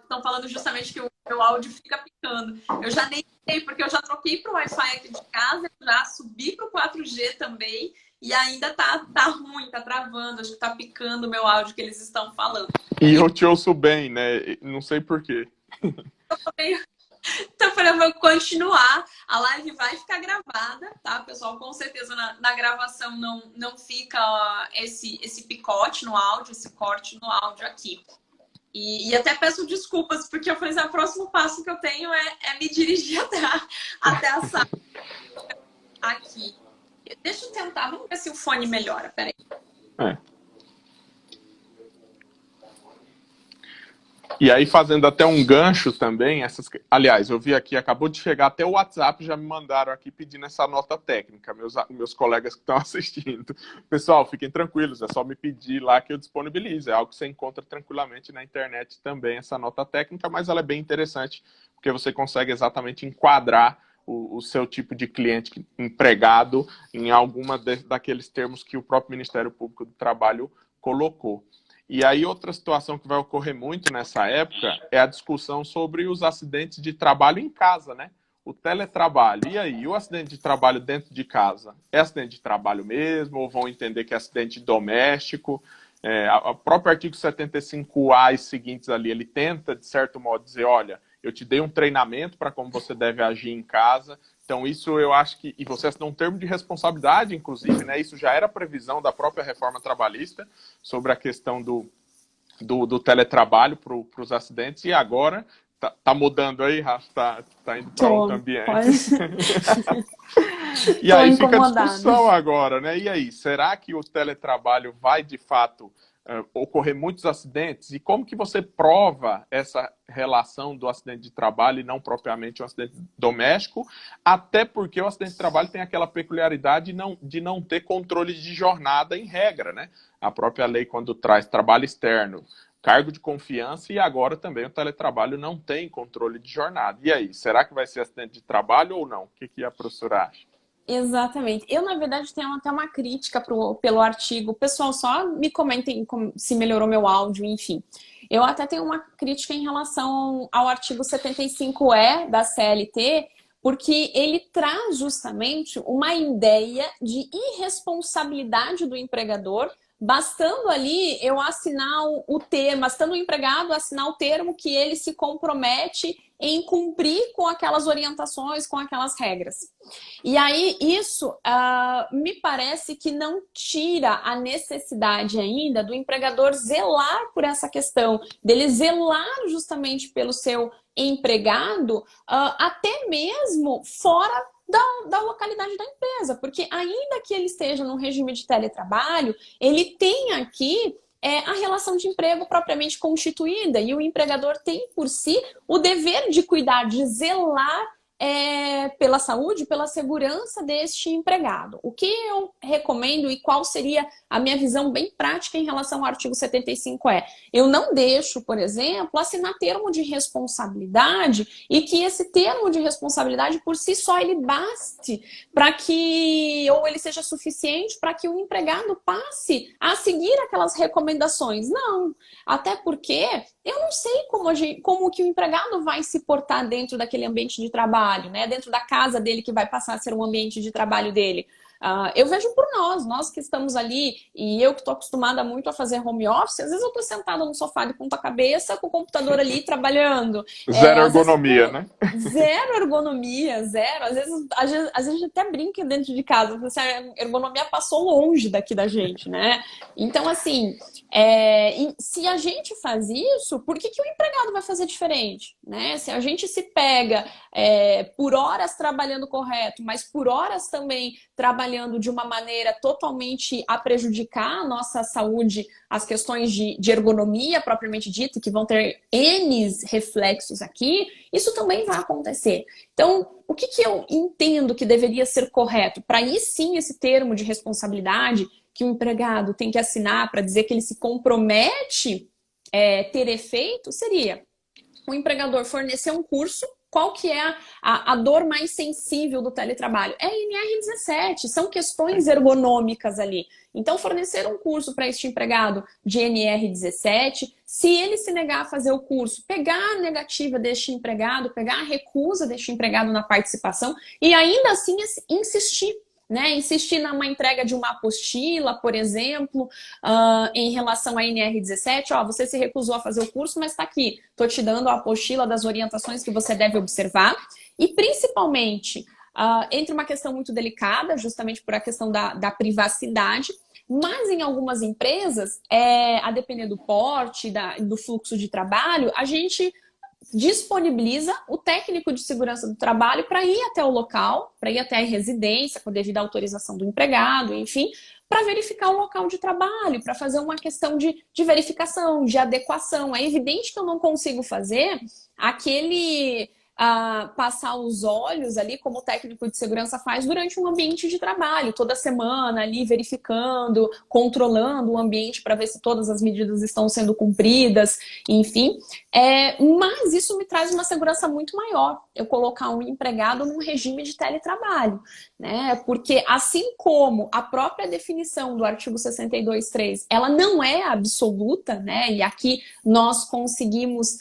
S1: estão falando justamente que o meu áudio fica picando. Eu já nem sei, porque eu já troquei para o Wi-Fi aqui de casa, já subi para o 4G também, e ainda tá ruim, tá travando, acho que tá picando o meu áudio que eles estão falando.
S2: E eu te ouço bem, né? Não sei porquê.
S1: Então, eu vou continuar. A live vai ficar gravada, tá, pessoal? Com certeza na gravação não fica esse picote no áudio, esse corte no áudio aqui. E até peço desculpas, porque eu falei, o próximo passo que eu tenho é me dirigir até a sala. Aqui. Deixa eu tentar, vamos ver se o fone melhora, peraí.
S2: E aí, fazendo até um gancho também, aliás, eu vi aqui, acabou de chegar até o WhatsApp, já me mandaram aqui pedindo essa nota técnica, meus colegas que estão assistindo. Pessoal, fiquem tranquilos, é só me pedir lá que eu disponibilizo. É algo que você encontra tranquilamente na internet também, essa nota técnica, mas ela é bem interessante, porque você consegue exatamente enquadrar o seu tipo de cliente empregado em alguma daqueles termos que o próprio Ministério Público do Trabalho colocou. E aí outra situação que vai ocorrer muito nessa época é a discussão sobre os acidentes de trabalho em casa, né? O teletrabalho. E aí, o acidente de trabalho dentro de casa? É acidente de trabalho mesmo? Ou vão entender que é acidente doméstico? O próprio artigo 75A e seguintes ali, ele tenta, de certo modo, dizer, olha, eu te dei um treinamento para como você deve agir em casa. Então, isso eu acho que... E você assinou um termo de responsabilidade, inclusive, né? Isso já era previsão da própria reforma trabalhista sobre a questão do teletrabalho para os acidentes. E agora tá mudando aí, Rafa? Tá indo para outro ambiente. E
S3: Tô
S2: aí fica a
S3: incomodada.
S2: discussão agora, né? E aí, será que o teletrabalho vai, de fato, ocorrer muitos acidentes? E como que você prova essa relação do acidente de trabalho e não propriamente um acidente doméstico? Até porque o acidente de trabalho tem aquela peculiaridade de não ter controle de jornada em regra, né? A própria lei, quando traz trabalho externo, cargo de confiança, e agora também o teletrabalho não tem controle de jornada. E aí, será que vai ser acidente de trabalho ou não? O que a professora acha?
S3: Exatamente. Eu, na verdade, tenho até uma crítica pelo artigo. Pessoal, só me comentem se melhorou meu áudio, enfim. Eu até tenho uma crítica em relação ao artigo 75E da CLT, porque ele traz justamente uma ideia de irresponsabilidade do empregador, bastando ali eu assinar o termo, bastando o empregado assinar o termo que ele se compromete em cumprir com aquelas orientações, com aquelas regras. E aí isso me parece que não tira a necessidade ainda do empregador zelar por essa questão, dele zelar justamente pelo seu empregado, até mesmo fora da localidade da empresa, porque ainda que ele esteja num regime de teletrabalho, ele tem aqui a relação de emprego propriamente constituída, e o empregador tem por si o dever de cuidar, de zelar pela saúde, pela segurança deste empregado. O que eu recomendo e qual seria a minha visão bem prática em relação ao artigo 75 eu não deixo, por exemplo, assinar termo de responsabilidade e que esse termo de responsabilidade por si só ele baste para que, ou ele seja suficiente para que o empregado passe a seguir aquelas recomendações. Não, até porque eu não sei como que o empregado vai se portar dentro daquele ambiente de trabalho, né? Dentro da casa dele, que vai passar a ser um ambiente de trabalho dele. Eu vejo por nós que estamos ali, e eu que estou acostumada muito a fazer home office, às vezes eu estou sentada no sofá de ponta cabeça, com o computador ali trabalhando.
S2: Zero ergonomia, né?
S3: Zero ergonomia, zero. Às vezes a gente até brinca dentro de casa, porque a ergonomia passou longe daqui da gente, né? Então, assim, se a gente faz isso, por que o empregado vai fazer diferente? Né? Se a gente se pega por horas trabalhando correto, mas por horas também trabalhando de uma maneira totalmente a prejudicar a nossa saúde, as questões de ergonomia propriamente dita, que vão ter N reflexos aqui, isso também vai acontecer. Então, o que eu entendo que deveria ser correto? Para aí sim esse termo de responsabilidade que o empregado tem que assinar para dizer que ele se compromete ter efeito, seria o empregador fornecer um curso. Qual que é a dor mais sensível do teletrabalho? É a NR17, são questões ergonômicas ali. Então, fornecer um curso para este empregado de NR17, se ele se negar a fazer o curso, pegar a negativa deste empregado, pegar a recusa deste empregado na participação e ainda assim insistir. Né? Insistir numa entrega de uma apostila, por exemplo, em relação à NR17, você se recusou a fazer o curso, mas está aqui, estou te dando a apostila das orientações que você deve observar, e principalmente, entre uma questão muito delicada, justamente por a questão da privacidade, mas em algumas empresas, a depender do porte, do fluxo de trabalho, a gente disponibiliza o técnico de segurança do trabalho para ir até o local, para ir até a residência, com a devida autorização do empregado, enfim, para verificar o local de trabalho, para fazer uma questão de verificação, de adequação. É evidente que eu não consigo fazer aquele passar os olhos ali, como o técnico de segurança faz durante um ambiente de trabalho, toda semana ali verificando, controlando o ambiente para ver se todas as medidas estão sendo cumpridas, enfim. Mas isso me traz uma segurança muito maior, eu colocar um empregado num regime de teletrabalho, né? Porque assim como a própria definição do artigo 62.3, ela não é absoluta, né? E aqui nós conseguimos,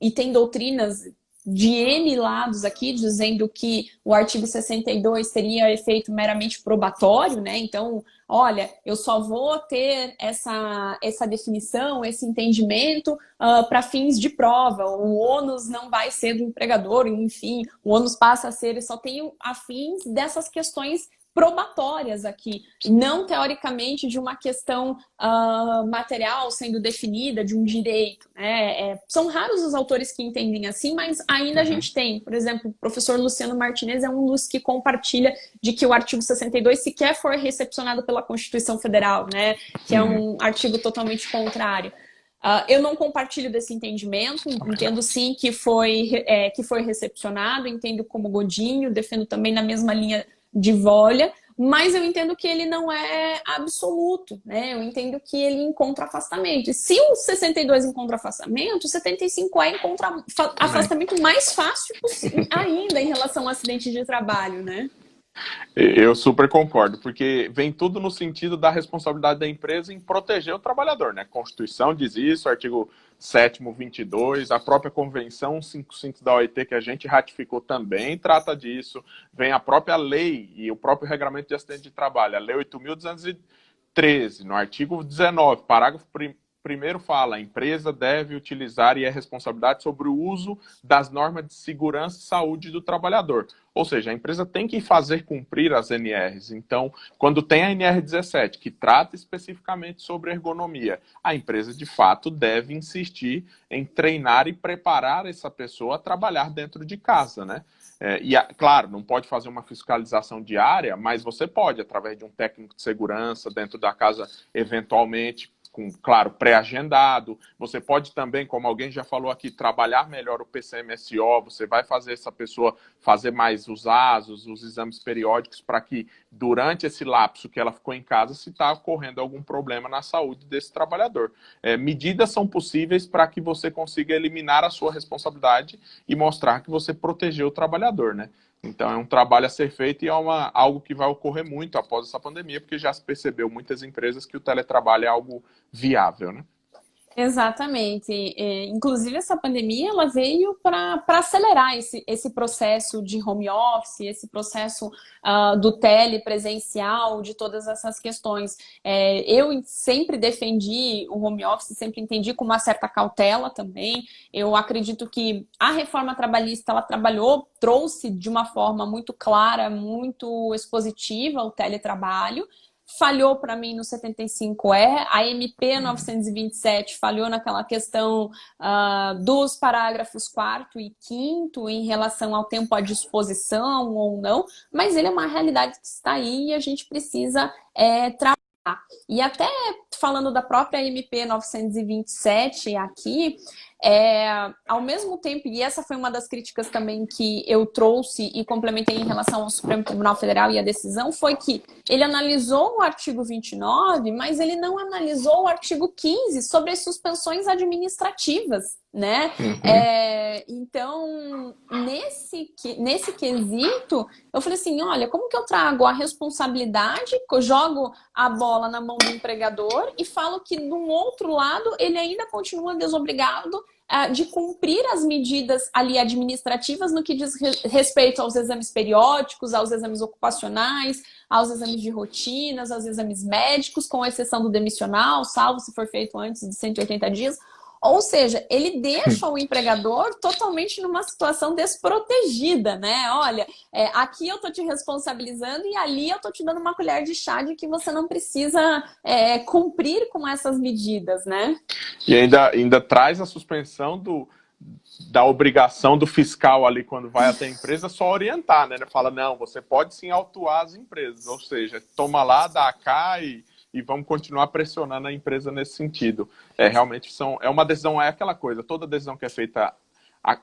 S3: e tem doutrinas de N lados aqui, dizendo que o artigo 62 teria efeito meramente probatório, né? Então, olha, eu só vou ter essa definição, esse entendimento para fins de prova. O ônus não vai ser do empregador, enfim, o ônus passa a ser, eu só tenho a fins dessas questões probatórias aqui, não teoricamente de uma questão material sendo definida, de um direito, né? São raros os autores que entendem assim, mas ainda a gente tem, por exemplo, o professor Luciano Martinez é um dos que compartilha de que o artigo 62 sequer foi recepcionado pela Constituição Federal, né? Que é um artigo totalmente contrário. Eu não compartilho desse entendimento, entendo sim que foi recepcionado, entendo como Godinho, defendo também na mesma linha de Volha, mas eu entendo que ele não é absoluto, né? Eu entendo que ele encontra afastamento. E se o 62 encontra afastamento, o 75A encontra afastamento mais fácil ainda em relação ao acidente de trabalho, né?
S2: Eu super concordo, porque vem tudo no sentido da responsabilidade da empresa em proteger o trabalhador, né? A Constituição diz isso, artigo 7º, 22, a própria Convenção 55 da OIT, que a gente ratificou também, trata disso. Vem a própria lei e o próprio Regulamento de Acidente de Trabalho, a Lei 8.213, no artigo 19, parágrafo 1º fala, a empresa deve utilizar e é responsabilidade sobre o uso das normas de segurança e saúde do trabalhador. Ou seja, a empresa tem que fazer cumprir as NRs. Então, quando tem a NR 17, que trata especificamente sobre ergonomia, a empresa, de fato, deve insistir em treinar e preparar essa pessoa a trabalhar dentro de casa, né? Claro, não pode fazer uma fiscalização diária, mas você pode, através de um técnico de segurança dentro da casa, eventualmente, com, claro, pré-agendado. Você pode também, como alguém já falou aqui, trabalhar melhor o PCMSO, você vai fazer essa pessoa fazer mais os ASOS, os exames periódicos, para que durante esse lapso que ela ficou em casa, se está ocorrendo algum problema na saúde desse trabalhador. Medidas são possíveis para que você consiga eliminar a sua responsabilidade e mostrar que você protegeu o trabalhador, né? Então, é um trabalho a ser feito e é algo que vai ocorrer muito após essa pandemia, porque já se percebeu muitas empresas que o teletrabalho é algo viável, né?
S3: Exatamente. Inclusive, essa pandemia ela veio para acelerar esse processo de home office, esse processo do telepresencial, de todas essas questões. Eu sempre defendi o home office, sempre entendi com uma certa cautela também. Eu acredito que a reforma trabalhista, ela trouxe de uma forma muito clara, muito expositiva o teletrabalho. Falhou para mim no 75E, a MP 927 falhou naquela questão dos parágrafos 4º e 5º em relação ao tempo à disposição ou não, mas ele é uma realidade que está aí e a gente precisa trabalhar. E até falando da própria MP 927 aqui, ao mesmo tempo, e essa foi uma das críticas também que eu trouxe e complementei em relação ao Supremo Tribunal Federal e a decisão, foi que ele analisou o artigo 29, mas ele não analisou o artigo 15 sobre as suspensões administrativas, né? Então, nesse quesito, eu falei assim, olha, como que eu trago a responsabilidade, jogo a bola na mão do empregador e falo que, de um outro lado, ele ainda continua desobrigado de cumprir as medidas ali administrativas no que diz respeito aos exames periódicos, aos exames ocupacionais, aos exames de rotinas, aos exames médicos, com exceção do demissional, salvo se for feito antes de 180 dias. Ou seja, ele deixa o empregador totalmente numa situação desprotegida, né? Olha, aqui eu tô te responsabilizando e ali eu tô te dando uma colher de chá de que você não precisa cumprir com essas medidas, né?
S2: E ainda traz a suspensão da obrigação do fiscal ali, quando vai até a empresa, só orientar, né? Fala, não, você pode sim autuar as empresas, ou seja, toma lá, dá cá e vamos continuar pressionando a empresa nesse sentido. Realmente é uma decisão, é aquela coisa, toda decisão que é feita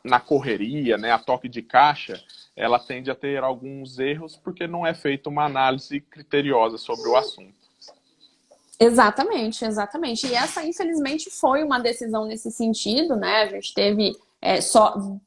S2: na correria, né, a toque de caixa, ela tende a ter alguns erros porque não é feita uma análise criteriosa sobre o assunto.
S3: Exatamente, exatamente. E essa, infelizmente, foi uma decisão nesse sentido, né? A gente teve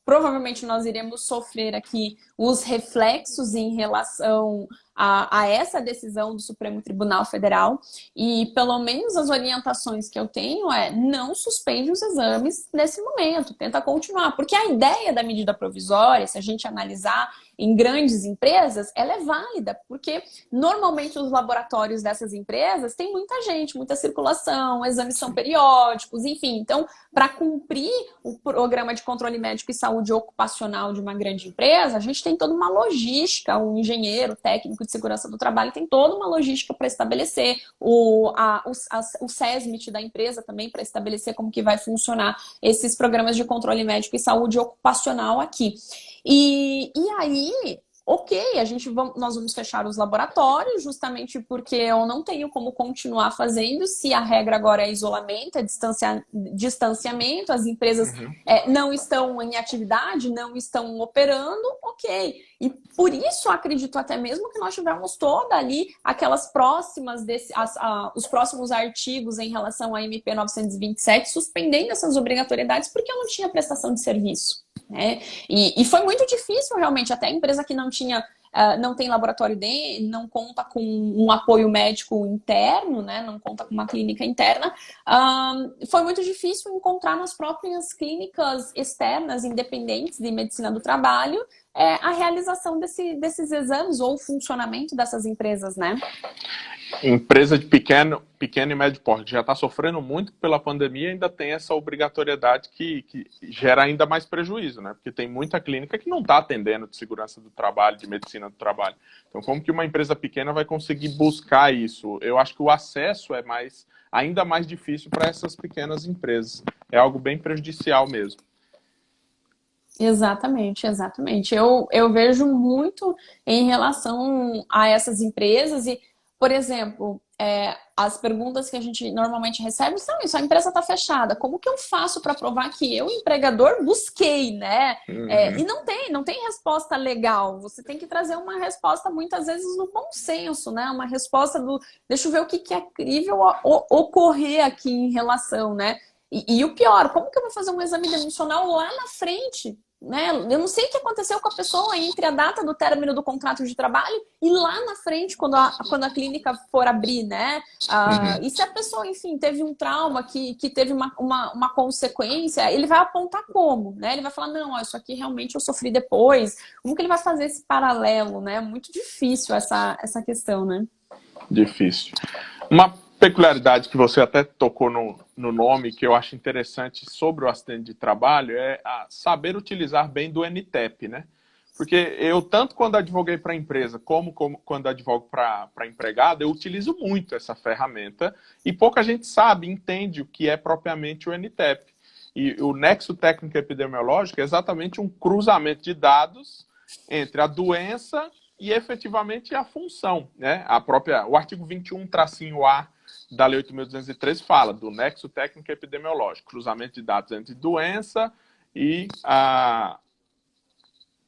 S3: provavelmente nós iremos sofrer aqui os reflexos em relação a essa decisão do Supremo Tribunal Federal, e pelo menos as orientações que eu tenho não suspende os exames nesse momento, tenta continuar, porque a ideia da medida provisória, se a gente analisar em grandes empresas, ela é válida, porque normalmente os laboratórios dessas empresas têm muita gente, muita circulação, exames são periódicos, enfim. Então, para cumprir o programa de controle médico e saúde ocupacional de uma grande empresa, a gente tem toda uma logística, um engenheiro, técnico de segurança do trabalho tem toda uma logística para estabelecer, o SESMIT da empresa também para estabelecer como que vai funcionar esses programas de controle médico e saúde ocupacional aqui. E aí, ok, nós vamos fechar os laboratórios, justamente porque eu não tenho como continuar fazendo, se a regra agora é isolamento, é distanciamento, as empresas não estão em atividade, não estão operando, ok. E por isso, acredito até mesmo que nós tivemos toda ali aquelas próximas, os próximos artigos em relação à MP 927, suspendendo essas obrigatoriedades, porque eu não tinha prestação de serviço. Né? E foi muito difícil realmente, até a empresa que não tem laboratório não conta com um apoio médico interno, né? Não conta com uma clínica interna, foi muito difícil encontrar nas próprias clínicas externas, independentes de medicina do trabalho, a realização desses exames ou o funcionamento dessas empresas, né?
S2: Empresa de pequeno e médio porte já está sofrendo muito pela pandemia, ainda tem essa obrigatoriedade que gera ainda mais prejuízo, né? Porque tem muita clínica que não está atendendo de segurança do trabalho, de medicina do trabalho. Então, como que uma empresa pequena vai conseguir buscar isso? Eu acho que o acesso é ainda mais difícil para essas pequenas empresas. É algo bem prejudicial mesmo.
S3: Exatamente, exatamente. Eu vejo muito em relação a essas empresas e, por exemplo, as perguntas que a gente normalmente recebe são isso: a empresa está fechada, como que eu faço para provar que eu, empregador, busquei, né? E não tem resposta legal, você tem que trazer uma resposta muitas vezes no bom senso, né? Uma resposta deixa eu ver o que é crível ocorrer aqui em relação, né? E o pior, como que eu vou fazer um exame demissional lá na frente? Né? Eu não sei o que aconteceu com a pessoa entre a data do término do contrato de trabalho e lá na frente, quando a clínica for abrir, né? E se a pessoa, enfim, teve um trauma que teve uma consequência, ele vai apontar como, né? Ele vai falar, não, isso aqui realmente eu sofri depois. Como que ele vai fazer esse paralelo, né? Muito difícil essa questão, né?
S2: Difícil. Uma peculiaridade que você até tocou no nome, que eu acho interessante sobre o acidente de trabalho, é saber utilizar bem do NTEP, né? Porque eu, tanto quando advoguei para a empresa, como quando advogo para empregado, eu utilizo muito essa ferramenta e pouca gente entende o que é propriamente o NTEP. E o nexo técnico epidemiológico é exatamente um cruzamento de dados entre a doença e efetivamente a função, né? O artigo 21-A da Lei 8.213 fala do nexo técnico epidemiológico, cruzamento de dados entre doença e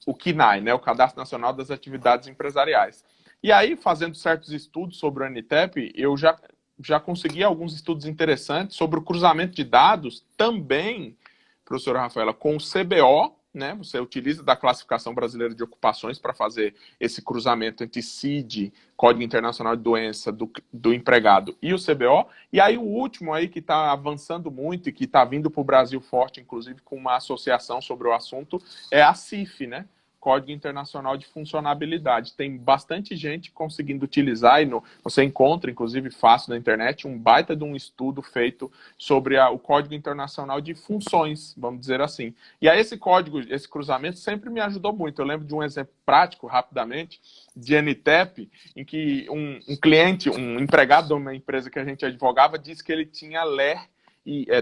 S2: o CNAE, né? O Cadastro Nacional das Atividades Empresariais. E aí, fazendo certos estudos sobre o NTEP, eu já consegui alguns estudos interessantes sobre o cruzamento de dados também, professora Rafaela, com o CBO, né? Você utiliza da Classificação Brasileira de Ocupações para fazer esse cruzamento entre CID, Código Internacional de Doença do Empregado, e o CBO. E aí o último aí que está avançando muito e que está vindo para o Brasil forte, inclusive com uma associação sobre o assunto, é a CIF, né? Código Internacional de Funcionabilidade. Tem bastante gente conseguindo utilizar, e você encontra, inclusive, fácil na internet, um baita de um estudo feito sobre o Código Internacional de Funções, vamos dizer assim. E aí esse cruzamento sempre me ajudou muito. Eu lembro de um exemplo prático, rapidamente, de NTEP, em que um cliente, um empregado de uma empresa que a gente advogava, disse que ele tinha LER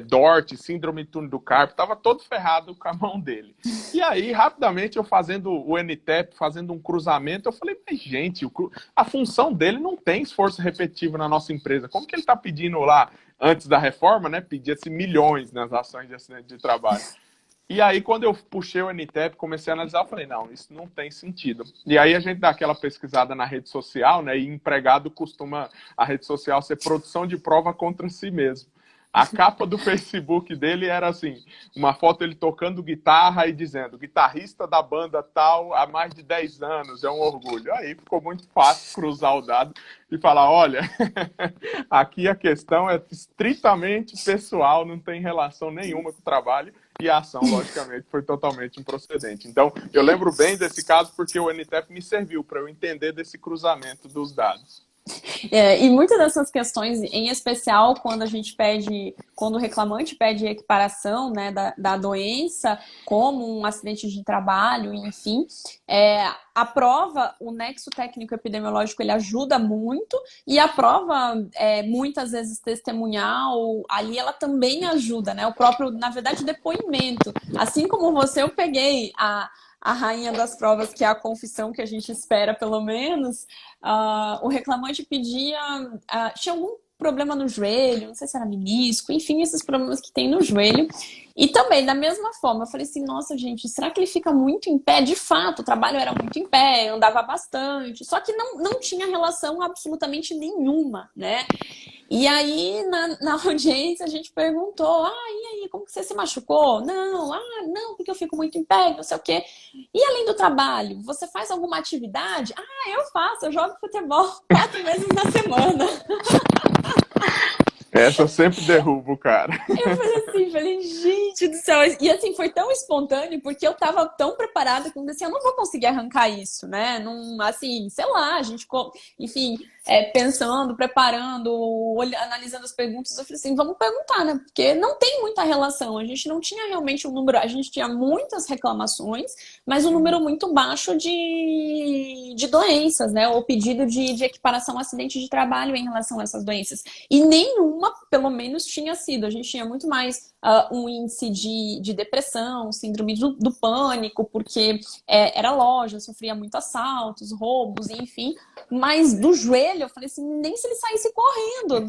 S2: DORT, síndrome de túnel do carpo, estava todo ferrado com a mão dele. E aí, rapidamente, eu fazendo o NTEP, fazendo um cruzamento, eu falei, mas gente, a função dele não tem esforço repetitivo na nossa empresa. Como que ele está pedindo lá, antes da reforma, né, pedia-se milhões nas ações de acidente de trabalho. E aí, quando eu puxei o NTEP, comecei a analisar, eu falei, não, isso não tem sentido. E aí a gente dá aquela pesquisada na rede social, né? E empregado costuma a rede social ser produção de prova contra si mesmo. A capa do Facebook dele era assim, uma foto ele tocando guitarra e dizendo, guitarrista da banda tal há mais de 10 anos, é um orgulho. Aí ficou muito fácil cruzar o dado e falar, olha, aqui a questão é estritamente pessoal, não tem relação nenhuma com o trabalho, e a ação, logicamente, foi totalmente improcedente. Então, eu lembro bem desse caso porque o NTEP me serviu para eu entender desse cruzamento dos dados.
S3: E muitas dessas questões, em especial quando o reclamante pede equiparação, né, da doença, como um acidente de trabalho, enfim, a prova, o nexo técnico epidemiológico, ele ajuda muito, e a prova, muitas vezes testemunhal, ali ela também ajuda, né, o próprio, na verdade, depoimento. Assim como você, eu peguei a rainha das provas, que é a confissão que a gente espera, pelo menos. O reclamante pedia... tinha algum problema no joelho, não sei se era menisco, enfim, esses problemas que tem no joelho. E também, da mesma forma, eu falei assim, nossa, gente, será que ele fica muito em pé? De fato, o trabalho era muito em pé, andava bastante, só que não tinha relação absolutamente nenhuma, né? E aí, na audiência, a gente perguntou, e aí, como que você se machucou? Não, porque eu fico muito em pé, não sei o quê. E além do trabalho, você faz alguma atividade? Eu faço, eu jogo futebol 4 vezes na semana.
S2: Essa eu sempre derrubo, cara.
S3: Eu falei, gente do céu. E assim, foi tão espontâneo, porque eu tava tão preparada que eu assim, eu não vou conseguir arrancar isso, né? Não, assim, sei lá, a gente, enfim, pensando, preparando, analisando as perguntas, eu falei assim, vamos perguntar, né? Porque não tem muita relação. A gente não tinha realmente um número, a gente tinha muitas reclamações, mas um número muito baixo de doenças, né? Ou pedido de equiparação a acidente de trabalho em relação a essas doenças. E nenhuma, pelo menos, tinha sido. A gente tinha muito mais um índice de depressão, síndrome do pânico, porque era loja, sofria muito assaltos, roubos, enfim. Mas do joelho, eu falei assim, nem se ele saísse correndo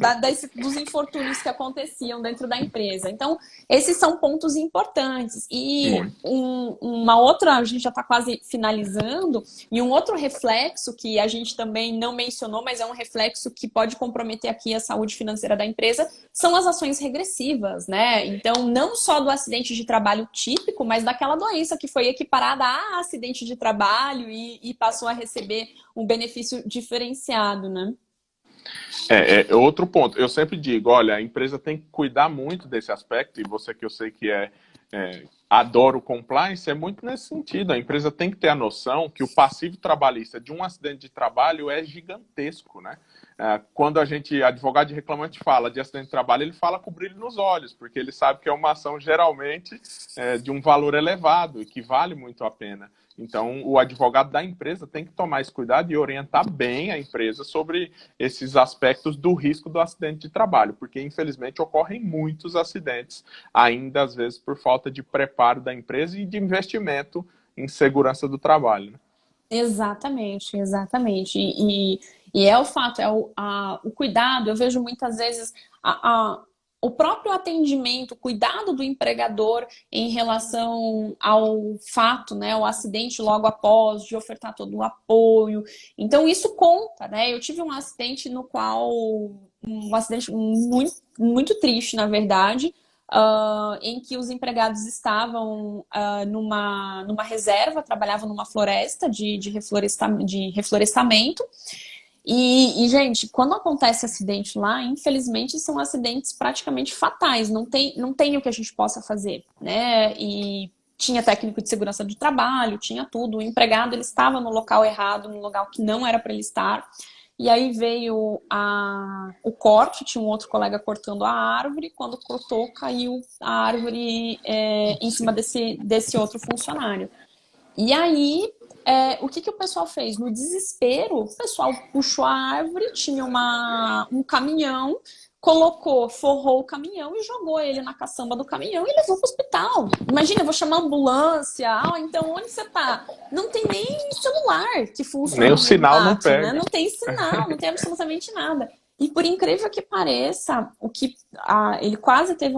S3: dos infortúnios que aconteciam dentro da empresa. Então, esses são pontos importantes. E uma outra, a gente já está quase finalizando, e um outro reflexo que a gente também não mencionou, mas é um reflexo que pode comprometer aqui a saúde financeira da empresa, são as ações regressivas, né? Então, não só do acidente de trabalho típico, mas daquela doença que foi equiparada a acidente de trabalho e passou a receber um benefício diferenciado, né?
S2: Outro ponto. Eu sempre digo, olha, a empresa tem que cuidar muito desse aspecto, e você que eu sei que adora o compliance, é muito nesse sentido. A empresa tem que ter a noção que o passivo trabalhista de um acidente de trabalho é gigantesco, né? Quando advogado de reclamante fala de acidente de trabalho, ele fala com brilho nos olhos, porque ele sabe que é uma ação geralmente de um valor elevado e que vale muito a pena. Então, o advogado da empresa tem que tomar esse cuidado e orientar bem a empresa sobre esses aspectos do risco do acidente de trabalho, porque, infelizmente, ocorrem muitos acidentes, ainda às vezes por falta de preparo da empresa e de investimento em segurança do trabalho, né?
S3: Exatamente. E é o fato, o cuidado, eu vejo muitas vezes o próprio atendimento, o cuidado do empregador em relação ao fato, né, o acidente logo após, de ofertar todo o apoio. Então, isso conta, né? Eu tive um acidente um acidente muito, muito triste, na verdade, em que os empregados estavam numa reserva, trabalhavam numa floresta de reflorestamento. E, gente, quando acontece acidente lá, infelizmente são acidentes praticamente fatais, não tem o que a gente possa fazer, né? E tinha técnico de segurança do trabalho, tinha tudo. O empregado, ele estava no local errado, no local que não era para ele estar. E aí veio o corte, tinha um outro colega cortando a árvore, quando cortou, caiu a árvore em cima desse outro funcionário. E aí, o que o pessoal fez? No desespero, o pessoal puxou a árvore, tinha um caminhão forrou o caminhão e jogou ele na caçamba do caminhão e levou para o hospital. Imagina, eu vou chamar a ambulância. Então onde você tá? Não tem nem celular que funciona.
S2: Nem o sinal não
S3: mato,
S2: pega.
S3: né? Não tem sinal, não tem absolutamente nada. E por incrível que pareça, ele quase teve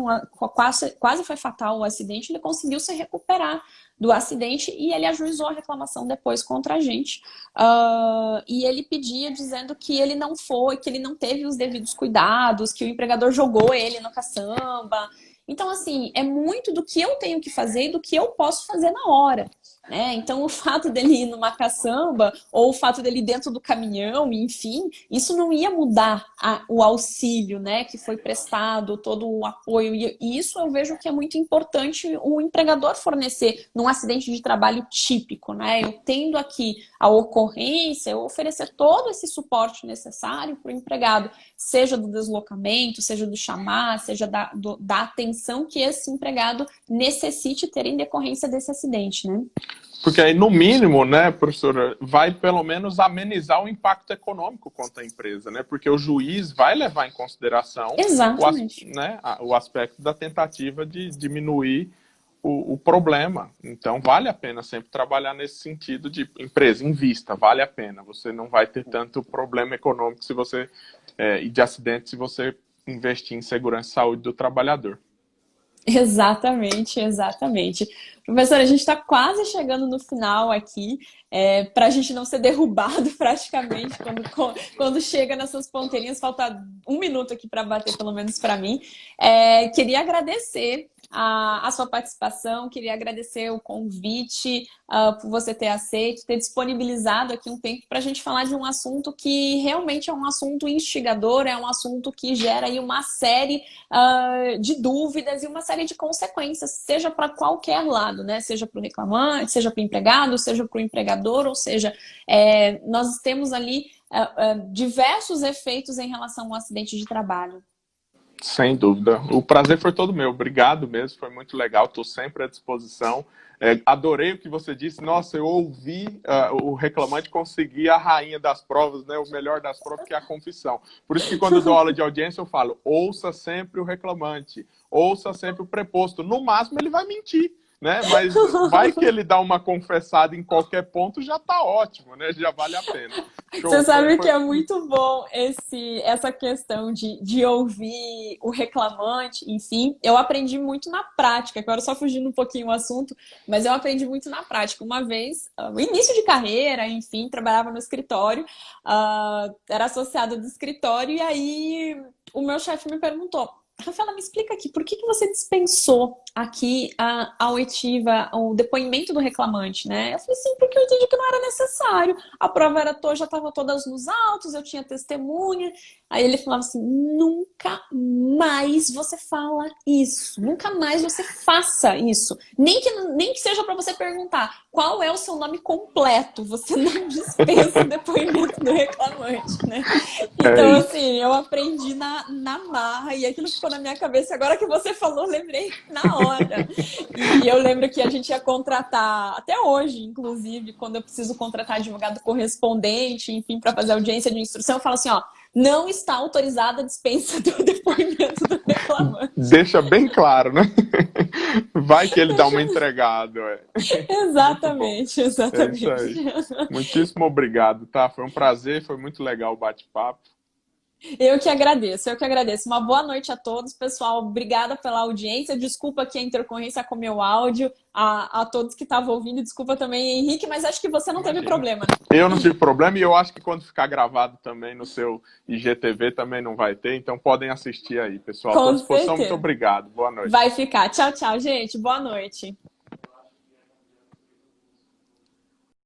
S3: quase foi fatal o acidente, ele conseguiu se recuperar do acidente e ele ajuizou a reclamação depois contra a gente. E ele pedia dizendo que ele não foi, que ele não teve os devidos cuidados, que o empregador jogou ele no caçamba. Então, assim, é muito do que eu tenho que fazer e do que eu posso fazer na hora. Né? Então, o fato dele ir numa caçamba ou o fato dele ir dentro do caminhão, enfim, isso não ia mudar o auxílio, né, que foi prestado, todo o apoio. E isso eu vejo que é muito importante o empregador fornecer num acidente de trabalho típico. Né? Eu tendo aqui a ocorrência, eu oferecer todo esse suporte necessário para o empregado, seja do deslocamento, seja do chamar, seja da atenção que esse empregado necessite ter em decorrência desse acidente, né?
S2: Porque aí, no mínimo, né, professora, vai pelo menos amenizar o impacto econômico contra a empresa, né? Porque o juiz vai levar em consideração o aspecto da tentativa de diminuir o problema. Então, vale a pena sempre trabalhar nesse sentido de empresa, invista, vale a pena. Você não vai ter tanto problema econômico se você e de acidente se você investir em segurança e saúde do trabalhador.
S3: Exatamente, exatamente. Professora, a gente está quase chegando no final aqui, para a gente não ser derrubado praticamente quando chega nessas ponteirinhas, falta 1 minuto aqui para bater, pelo menos para mim. Queria agradecer a sua participação, queria agradecer o convite por você ter aceito, ter disponibilizado aqui um tempo para a gente falar de um assunto que realmente é um assunto instigador, é um assunto que gera aí uma série de dúvidas e uma série de consequências, seja para qualquer lado, né? Seja para o reclamante, seja para o empregado, seja para o empregador, ou seja, nós temos ali diversos efeitos em relação ao acidente de trabalho.
S2: Sem dúvida. O prazer foi todo meu. Obrigado mesmo, foi muito legal. Estou sempre à disposição. Adorei o que você disse. Nossa, eu ouvi o reclamante conseguir a rainha das provas, né? O melhor das provas, que é a confissão. Por isso que quando eu dou aula de audiência, eu falo, ouça sempre o reclamante, ouça sempre o preposto. No máximo, ele vai mentir. Né? Mas vai que ele dá uma confessada em qualquer ponto, já tá ótimo, né? Já vale a pena. Show.
S3: Você sabe que é muito bom essa questão de ouvir o reclamante, enfim. Eu aprendi muito na prática, agora só fugindo um pouquinho o assunto, mas eu aprendi muito na prática. Uma vez, no início de carreira, enfim, trabalhava no escritório, era associada do escritório, e aí o meu chefe me perguntou, Rafaela, me explica aqui, por que você dispensou aqui a oitiva, o depoimento do reclamante, né? Eu falei, sim, porque eu entendi que não era necessário. A prova já estava todas nos autos, eu tinha testemunha. Aí ele falava assim, nunca mais você fala isso, nunca mais você faça isso. Nem que seja para você perguntar qual é o seu nome completo, você não dispensa o depoimento do reclamante, né? Então, assim, eu aprendi na marra e aquilo ficou na minha cabeça. Agora que você falou, lembrei na hora. E eu lembro que a gente ia contratar, até hoje, inclusive, quando eu preciso contratar advogado correspondente, enfim, para fazer audiência de instrução, eu falo assim, ó, não está autorizada a dispensa do depoimento do reclamante.
S2: Deixa bem claro, né? Vai que ele dá uma entregada.
S3: Exatamente, exatamente.
S2: É isso aí. Muitíssimo obrigado, tá? Foi um prazer, foi muito legal o bate-papo.
S3: Eu que agradeço, eu que agradeço. Uma boa noite a todos, pessoal. Obrigada pela audiência. Desculpa aqui a intercorrência com o meu áudio, a todos que estavam ouvindo. Desculpa também, Henrique, mas acho que você não teve problema, né?
S2: Eu não tive problema e eu acho que quando ficar gravado também no seu IGTV também não vai ter. Então podem assistir aí, pessoal.
S3: Com
S2: À disposição,
S3: certeza.
S2: muito obrigado. Boa noite.
S3: Vai ficar. Tchau, tchau, gente. Boa noite.